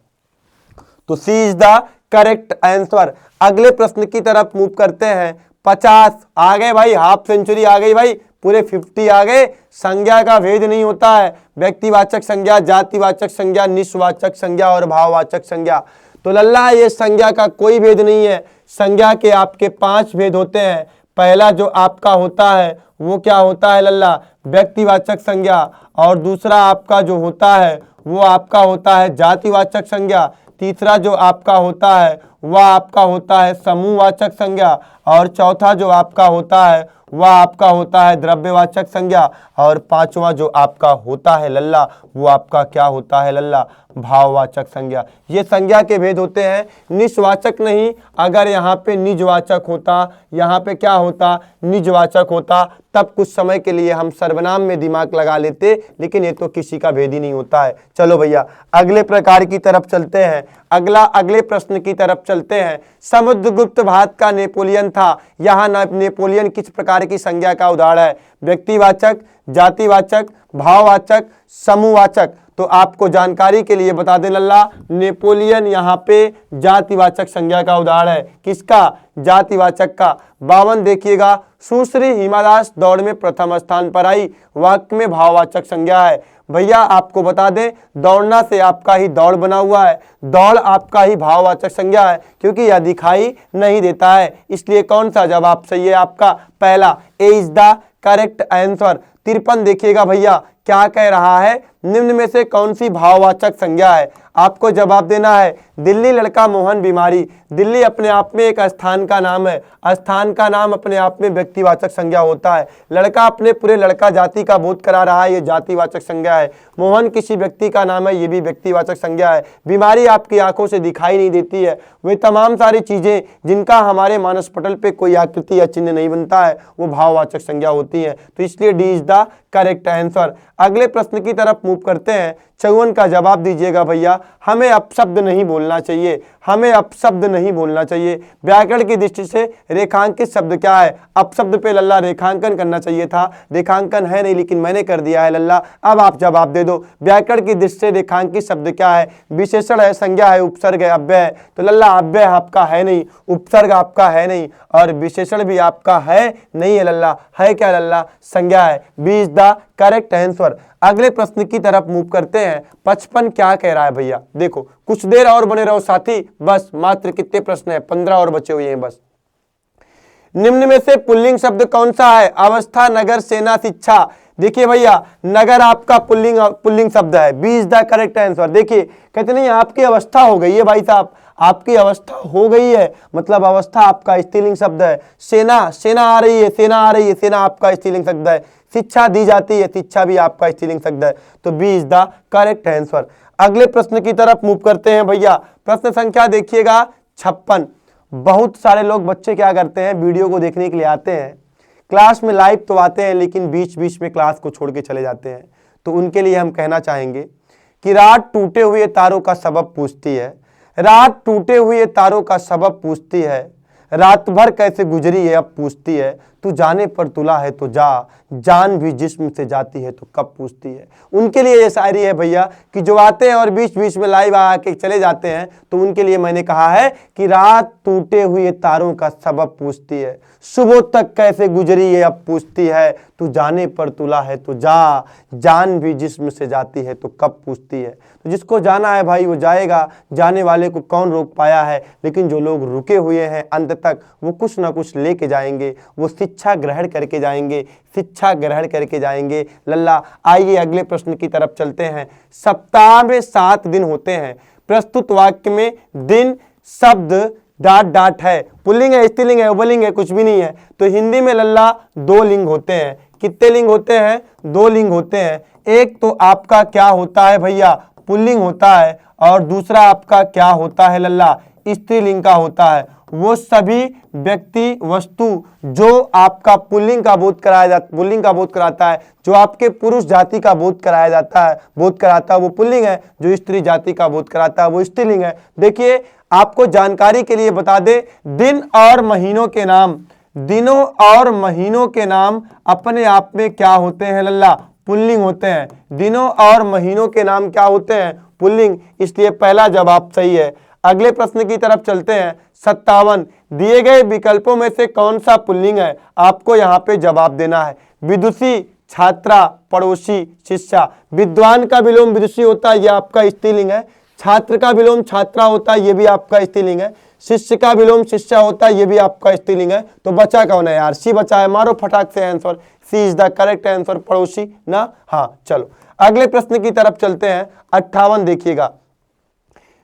तो सी इज द करेक्ट आंसर। अगले प्रश्न की तरफ मूव करते हैं। 50 आ गए भाई, हाफ सेंचुरी आ गई भाई, पूरे 50 आ गए। संज्ञा का भेद नहीं होता है, व्यक्तिवाचक संज्ञा, जातिवाचक संज्ञा, निष्वाचक संज्ञा और भाववाचक संज्ञा। तो लल्ला ये संज्ञा का कोई भेद नहीं है। संज्ञा के आपके 5 भेद होते हैं। पहला जो आपका होता है वो क्या होता है लल्ला? व्यक्तिवाचक संज्ञा। और दूसरा आपका जो होता है वो आपका होता है जातिवाचक संज्ञा। तीसरा जो आपका होता है वह आपका होता है समूहवाचक संज्ञा। और चौथा जो आपका होता है वह आपका होता है द्रव्यवाचक संज्ञा। और पांचवा जो आपका होता है लल्ला वो आपका क्या होता है लल्ला? भाववाचक संज्ञा। ये संज्ञा के भेद होते हैं, निष्वाचक नहीं। अगर यहाँ पे निजवाचक होता, यहाँ पे क्या होता? निजवाचक होता, तब कुछ समय के लिए हम सर्वनाम में दिमाग लगा लेते, लेकिन ये तो किसी का भेद ही नहीं होता है। चलो भैया अगले प्रकार की तरफ चलते हैं। अगले प्रश्न की तरफ चलते हैं। समुद्रगुप्त भारत का नेपोलियन था। यहाँ नेपोलियन किस प्रकार की संज्ञा का उदाहरण है? व्यक्तिवाचक, जातिवाचक, भाववाचक, समूहवाचक। तो आपको जानकारी के लिए बता दें लल्ला, नेपोलियन यहाँ पे जातिवाचक संज्ञा का उदाहरण है। किसका? जातिवाचक का। 52 देखिएगा, सुश्री हिमा दास दौड़ में प्रथम स्थान पर आई। वाक्य में भाववाचक संज्ञा है। भैया आपको बता दें, दौड़ना से आपका ही दौड़ बना हुआ है, दौड़ आपका ही भाववाचक संज्ञा है, क्योंकि यह दिखाई नहीं देता है। इसलिए कौन सा जवाब सही है आपका? पहला, ए इज द करेक्ट आंसर। 53 देखिएगा भैया क्या कह रहा है। निम्न में से कौन सी भाववाचक संज्ञा है? आपको जवाब देना है दिल्ली लड़का मोहन बीमारी। दिल्ली अपने आप में एक स्थान का नाम है। स्थान का नाम अपने आप में व्यक्तिवाचक संज्ञा होता है। लड़का अपने पूरे लड़का जाति का बोध करा रहा है, ये जातिवाचक संज्ञा है। मोहन किसी व्यक्ति का नाम है, ये भी व्यक्तिवाचक संज्ञा है। बीमारी आपकी आंखों से दिखाई नहीं देती है। वे तमाम सारी चीजें जिनका हमारे मानस पटल पे कोई आकृति या चिन्ह नहीं बनता है, वो भाववाचक संज्ञा होती है। तो इसलिए D is the correct answer. अगले प्रश्न की तरफ मूव करते हैं। 54 का जवाब दीजिएगा भैया। हमें अपशब्द नहीं बोलना चाहिए, हमें अपशब्द नहीं बोलना चाहिए। व्याकरण की दृष्टि से रेखांकित शब्द क्या है? अपशब्द पे लल्ला रेखांकन करना चाहिए था, रेखांकन है नहीं, लेकिन मैंने कर दिया है लल्ला। अब आप जवाब दे दो। व्याकरण की दृष्टि से रेखांकित शब्द क्या है? विशेषण है, संज्ञा है, उपसर्ग है, अव्यय है। तो लल्ला अव्यय आपका है नहीं, उपसर्ग आपका है नहीं, और विशेषण भी आपका है नहीं है लल्ला। है क्या लल्ला? संज्ञा है। B is the correct answer. अगले प्रश्न की तरफ मूव करते हैं। 55 क्या कह रहा है भैया? देखो कुछ देर और बने रहो साथी, बस मात्र कितने प्रश्न है? 15 और बचे हुए हैं बस। निम्न में से पुल्लिंग शब्द कौन सा है? अवस्था, नगर, सेना, शिक्षा। देखिए भैया नगर आपका पुल्लिंग शब्द है। B is the correct answer. देखिए कहते नहीं आपकी अवस्था हो गई है भाई साहब, आपकी अवस्था हो गई है, मतलब अवस्था आपका स्त्रीलिंग शब्द है। सेना, सेना आ रही है, सेना आ रही है, सेना आपका स्त्रीलिंग शब्द है। शिक्षा दी जाती है, शिक्षा भी आपका स्त्रीलिंग शब्द है। तो B is the correct answer. अगले प्रश्न की तरफ मूव करते हैं भैया। प्रश्न संख्या देखिएगा 56। बहुत सारे लोग बच्चे क्या करते हैं, वीडियो को देखने के लिए आते हैं, क्लास में लाइव तो आते हैं, लेकिन बीच बीच में क्लास को छोड़ के चले जाते हैं। तो उनके लिए हम कहना चाहेंगे कि रात टूटे हुए तारों का सबब पूछती है, रात टूटे हुए तारों का सबब पूछती है, रात भर कैसे गुजरी है अब पूछती है, तू जाने पर तुला है तो जा, जान भी जिस्म से जाती है तो कब पूछती है। उनके लिए ये शायरी है भैया कि जो आते हैं और बीच बीच में लाइव आके चले जाते हैं, तो उनके लिए मैंने कहा है कि रात टूटे हुए तारों का सबब पूछती है, सुबह तक कैसे गुजरी है अब पूछती है, तू जाने पर तुला है तो जा, जान भी जिस्म से जाती है तो कब पूछती है। तो जिसको जाना है भाई वो जाएगा, जाने वाले को कौन रोक पाया है, लेकिन जो लोग रुके हुए हैं अंत तक वो कुछ ना कुछ लेके जाएंगे, वो शिक्षा ग्रहण करके जाएंगे, शिक्षा ग्रहण करके जाएंगे। लल्ला आइए अगले प्रश्न की तरफ चलते हैं। सप्ताह में 7 दिन होते हैं, प्रस्तुत वाक्य में दिन शब्द डाट डाट है, पुल्लिंग है, स्त्रीलिंग है, उभयलिंग है, कुछ भी नहीं है। तो हिंदी में लल्ला 2 लिंग होते हैं। कितने लिंग होते हैं? 2 लिंग होते हैं। एक तो आपका क्या होता है भैया, पुल्लिंग होता है, और दूसरा आपका क्या होता है लल्ला, स्त्रीलिंग का होता है। वो सभी व्यक्ति वस्तु जो आपका पुल्लिंग का बोध कराता है, जो आपके पुरुष जाति का बोध कराता है वो पुल्लिंग है, जो स्त्री जाति का बोध कराता है वो स्त्रीलिंग है। देखिए आपको जानकारी के लिए बता दे, दिन और महीनों के नाम, दिनों और महीनों के नाम अपने आप में क्या होते हैं लल्ला, पुल्लिंग होते हैं। दिनों और महीनों के नाम क्या होते हैं, पुल्लिंग, इसलिए पहला जवाब सही है। अगले प्रश्न की तरफ चलते हैं। 57 दिए गए विकल्पों में से कौन सा पुल्लिंग है, आपको यहाँ पे जवाब देना है। विदुषी, छात्रा, पड़ोसी, शिष्या। विद्वान का विलोम विदुषी होता है, यह आपका स्त्रीलिंग है। छात्र का विलोम छात्रा होता है, ये भी आपका स्त्रीलिंग है। शिष्य का विलोम शिष्या होता है, ये भी आपका स्त्रीलिंग है। तो बचा कौन है यार, सी बचा है, मारो फटाक से answer, C is the correct answer, पड़ोसी ना। हाँ चलो अगले प्रश्न की तरफ चलते हैं। 58 देखिएगा,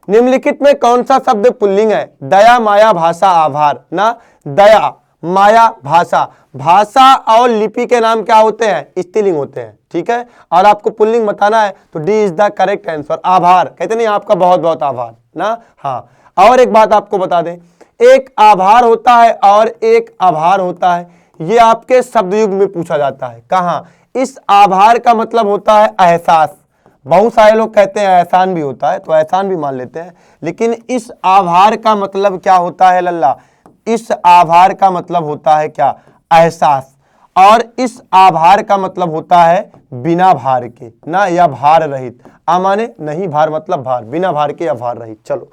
निम्नलिखित में कौन सा शब्द पुल्लिंग है, दया, माया, भाषा, आभार ना। दया, माया, भाषा, भाषा और लिपि के नाम क्या होते हैं, स्त्रीलिंग होते हैं, ठीक है। और आपको पुल्लिंग बताना है तो D is the correct answer. आभार कहते नहीं, आपका बहुत बहुत आभार ना। हाँ और एक बात आपको बता दें, एक आभार होता है और एक आभार होता है, ये आपके शब्द युग में पूछा जाता है। कहाँ, इस आभार का मतलब होता है एहसास, बहुत सारे लोग कहते हैं एहसान भी होता है, तो एहसान भी मान लेते हैं, लेकिन इस आभार का मतलब क्या होता है लल्ला, इस आभार का मतलब होता है क्या, एहसास। और इस आभार का मतलब होता है बिना भार के ना, या भार रहित। माने नहीं भार मतलब भार, बिना भार के या भार रहित। चलो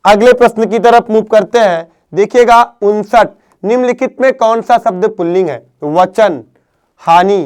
अगले प्रश्न की तरफ मूव करते हैं। देखिएगा 59 निम्नलिखित में कौन सा शब्द पुल्लिंग है, वचन, हानि,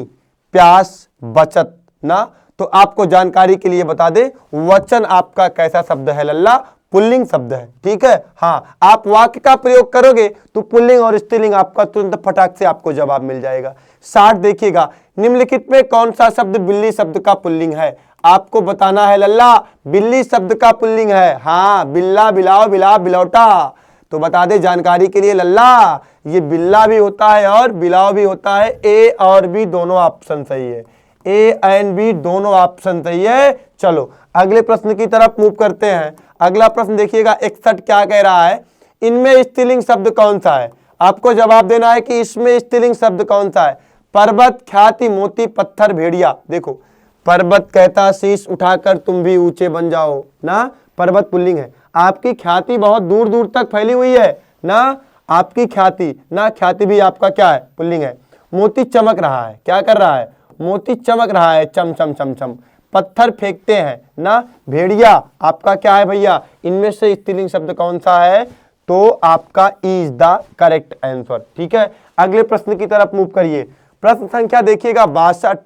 प्यास, बचत ना। तो आपको जानकारी के लिए बता दे, वचन आपका कैसा शब्द है लल्ला, पुल्लिंग शब्द है, ठीक है। हाँ आप वाक्य का प्रयोग करोगे तो पुल्लिंग और स्त्रीलिंग आपका तुरंत फटाक से आपको जवाब मिल जाएगा। 60 देखिएगा, निम्नलिखित में कौन सा शब्द बिल्ली शब्द का पुल्लिंग है, आपको बताना है लल्ला, बिल्ली शब्द का पुल्लिंग है। हाँ बिल्ला, बिलाओ, बिला, बिलौटा। तो बता दे जानकारी के लिए लल्ला, ये बिल्ला भी होता है और बिलाव भी होता है, ए और बी दोनों ऑप्शन सही है, ए एंड बी दोनों ऑप्शन सही है। चलो अगले प्रश्न की तरफ मूव करते हैं। अगला प्रश्न देखिएगा 61 क्या कह रहा है, इनमें स्त्रीलिंग शब्द कौन सा है, आपको जवाब देना है कि इसमें स्त्रीलिंग शब्द कौन सा है। पर्वत, ख्याति, मोती, पत्थर, भेड़िया। देखो पर्वत कहता शीश उठाकर तुम भी ऊंचे बन जाओ ना, पर्वत पुल्लिंग है। आपकी ख्याति बहुत दूर दूर तक फैली हुई है ना, आपकी ख्याति ना, ख्याति भी आपका क्या है, पुल्लिंग है। मोती चमक रहा है, क्या कर रहा है, मोती चमक रहा है, चम चम चम चम। पत्थर फेंकते हैं ना, भेड़िया आपका क्या है भैया, इनमें से स्त्रीलिंग शब्द कौन सा है, तो आपका इज द करेक्ट आंसर, ठीक है। अगले प्रश्न की तरफ मूव करिए। प्रश्न संख्या देखिएगा 62,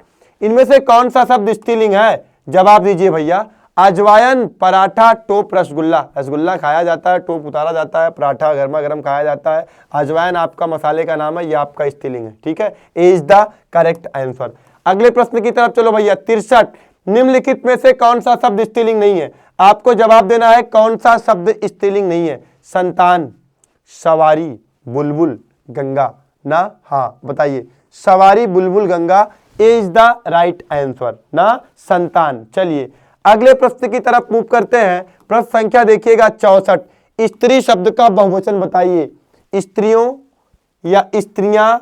इनमें से कौन सा शब्द स्त्रीलिंग है, जवाब दीजिए भैया। अजवायन, पराठा, टोप, रसगुल्ला। रसगुल्ला खाया जाता है, टोप उतारा जाता है, पराठा गर्मा गर्म खाया जाता है, अजवायन आपका मसाले का नाम है, ये आपका स्त्रीलिंग है, ठीक है, इज द करेक्ट आंसर। अगले प्रश्न की तरफ चलो भैया। 63 निम्नलिखित में से कौन सा शब्द स्त्रीलिंग नहीं है, आपको जवाब देना है कौन सा शब्द स्त्रीलिंग नहीं है। संतान, सवारी, बुलबुल, गंगा ना। हाँ बताइए, सवारी, बुलबुल, Ganga is the right answer ना, संतान। चलिए अगले प्रश्न की तरफ मूव करते हैं। प्रश्न संख्या देखिएगा 64, स्त्री शब्द का बहुवचन बताइए। स्त्रियों या स्त्रियां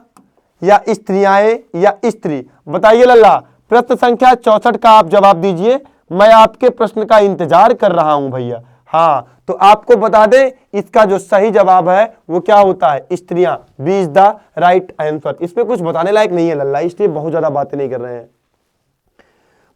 या स्त्रियाएं या स्त्री, बताइए लल्ला। प्रश्न संख्या 64 का आप जवाब दीजिए, मैं आपके प्रश्न का इंतजार कर रहा हूं भैया। हाँ, तो आपको बता दें इसका जो सही जवाब है वो क्या होता है, स्त्रियां। B is the right answer. इसमें कुछ बताने लायक नहीं है लल्ला, इसलिए बहुत ज्यादा बातें नहीं कर रहे हैं।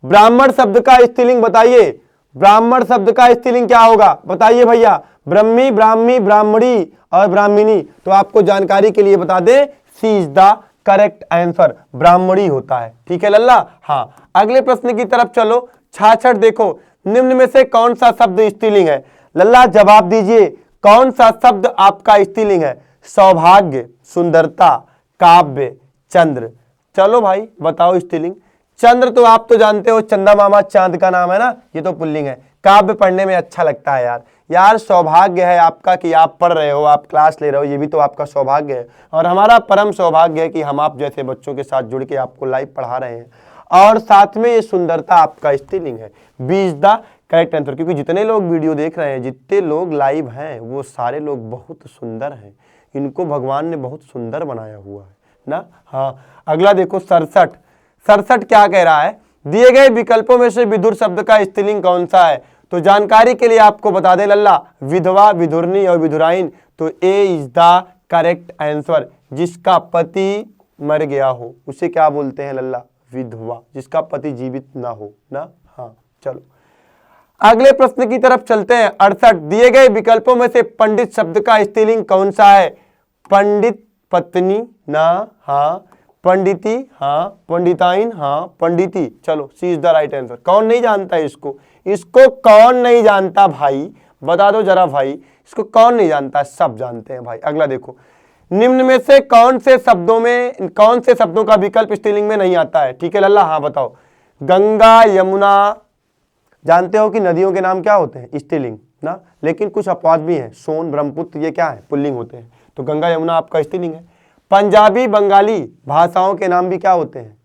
ब्राह्मण शब्द का स्त्रीलिंग बताइए, ब्राह्मण शब्द का स्त्रीलिंग क्या होगा बताइए भैया। ब्रह्मी, ब्राह्मी, ब्राह्मणी और ब्राह्मिणी। तो आपको जानकारी के लिए बता दें सी इज द करेक्ट आंसर, ब्राह्मणी होता है। ठीक है लल्ला। हाँ, अगले प्रश्न की तरफ चलो। 66 देखो, निम्न में से कौन सा शब्द स्त्रीलिंग है? लल्ला जवाब दीजिए, कौन सा शब्द आपका स्त्रीलिंग है? सौभाग्य, सुंदरता, काव्य, चंद्र। चलो भाई बताओ स्त्रीलिंग। चंद्र तो आप तो जानते हो, चंदा मामा चांद का नाम है ना, ये तो पुल्लिंग है। काव्य पढ़ने में अच्छा लगता है यार। यार सौभाग्य है आपका कि आप पढ़ रहे हो, आप क्लास ले रहे हो, ये भी तो आपका सौभाग्य है। और हमारा परम सौभाग्य है कि हम आप जैसे बच्चों के साथ जुड़ के आपको लाइव पढ़ा रहे हैं। और साथ में ये सुंदरता आपका स्त्रीलिंग है। B is the correct answer, क्योंकि जितने लोग वीडियो देख रहे हैं, जितने लोग लाइव हैं, वो सारे लोग बहुत सुंदर हैं। इनको भगवान ने बहुत सुंदर बनाया हुआ है ना। हाँ, अगला देखो 67। 67 क्या कह रहा है? दिए गए विकल्पों में से विधुर शब्द का स्त्रीलिंग कौन सा है? तो जानकारी के लिए आपको बता दें लल्ला, विधवा, विधुरनी और विधुराइन। तो ए इज द करेक्ट आंसर। जिसका पति मर गया हो उसे क्या बोलते हैं लल्ला? विधवा, जिसका पति जीवित ना हो ना। हाँ चलो अगले प्रश्न की तरफ चलते हैं। 68 दिए गए विकल्पों में से पंडित शब्द का स्त्रीलिंग कौन सा है? पंडित, पत्नी ना, हाँ, पंडिती, हाँ, पंडिताइन, हाँ, पंडिती। चलो सी इज द राइट आंसर। कौन नहीं जानता इसको? इसको कौन नहीं जानता भाई? बता दो जरा भाई, इसको कौन नहीं जानता? सब जानते हैं भाई। अगला देखो, निम्न में से कौन से शब्दों का विकल्प स्त्रीलिंग में नहीं आता है? ठीक है लल्ला, हाँ बताओ। गंगा, यमुना, जानते हो कि नदियों के नाम क्या होते हैं? स्त्रीलिंग ना, लेकिन कुछ अपवाद भी हैं। सोन, ब्रह्मपुत्र, ये क्या है? पुल्लिंग होते हैं। तो गंगा यमुना आपका स्त्रीलिंग है। पंजाबी, बंगाली भाषाओं के नाम भी क्या होते हैं?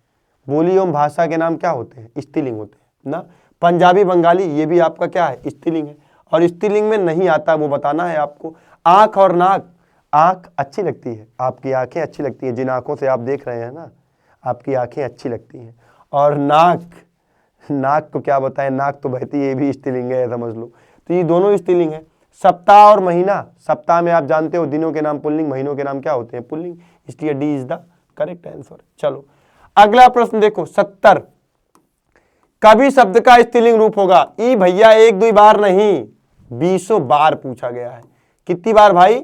बोली एवं भाषा के नाम क्या होते हैं? स्त्रीलिंग होते हैं ना। पंजाबी, बंगाली ये भी आपका क्या है? स्त्रीलिंग है। और स्त्रीलिंग में नहीं आता वो बताना है आपको। आंख और नाक, आंख अच्छी लगती है, आपकी आंखें अच्छी लगती है, जिन आंखों से आप देख रहे हैं ना, आपकी आंखें अच्छी लगती हैं। और नाक, नाक को क्या बताएं, नाक तो बहती है, ये भी स्त्रीलिंग है समझ लो। तो ये दोनों स्त्रीलिंग है। सप्ताह और महीना, सप्ताह में आप जानते हो दिनों के नाम पुल्लिंग, महीनों के नाम क्या होते हैं? पुल्लिंग। इसलिए D is the correct answer. चलो अगला प्रश्न देखो 70। कवि शब्द का स्त्रीलिंग रूप होगा? ई भैया एक दो बार नहीं, 20 बार पूछा गया है। कितनी बार भाई?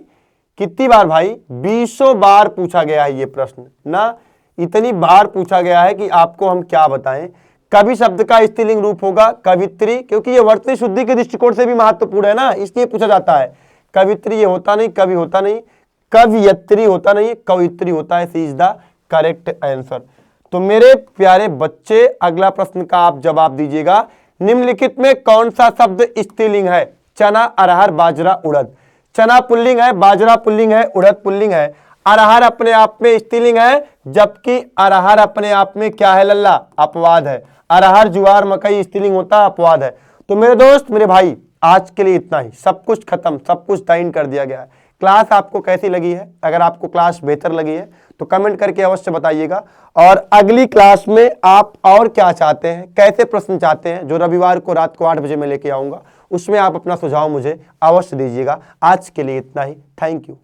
कितनी बार भाई? 20 बार पूछा गया है ये प्रश्न ना। इतनी बार पूछा गया है कि आपको हम क्या बताएं। कवि शब्द का स्त्रीलिंग रूप होगा कवित्री, क्योंकि ये वर्तनी शुद्धि के दृष्टिकोण से भी महत्वपूर्ण है ना, इसलिए पूछा जाता है। कवित्री ये होता नहीं, कवि होता नहीं, कवियत्री होता नहीं, कवित्री होता है। सी इज द करेक्ट आंसर। तो मेरे प्यारे बच्चे अगला प्रश्न का आप जवाब दीजिएगा। निम्नलिखित में कौन सा शब्द स्त्रीलिंग है? चना, अरहर, बाजरा, उड़द। चना पुल्लिंग है, बाजरा पुल्लिंग है, उड़द पुल्लिंग है। अरहर अपने आप में स्त्रीलिंग है, जबकि अरहर अपने आप में क्या है लल्ला? अपवाद है। अरहर, ज्वार, मकई स्त्रीलिंग होता है, अपवाद है। तो मेरे दोस्त, मेरे भाई, आज के लिए इतना ही। सब कुछ खत्म, सब कुछ तय कर दिया गया है। क्लास आपको कैसी लगी है? अगर आपको क्लास बेहतर लगी है तो कमेंट करके अवश्य बताइएगा। और अगली क्लास में आप और क्या चाहते हैं, कैसे प्रश्न चाहते हैं, जो रविवार को रात को 8 बजे मैं लेके आऊंगा, उसमें आप अपना सुझाव मुझे अवश्य दीजिएगा। आज के लिए इतना ही। Thank you.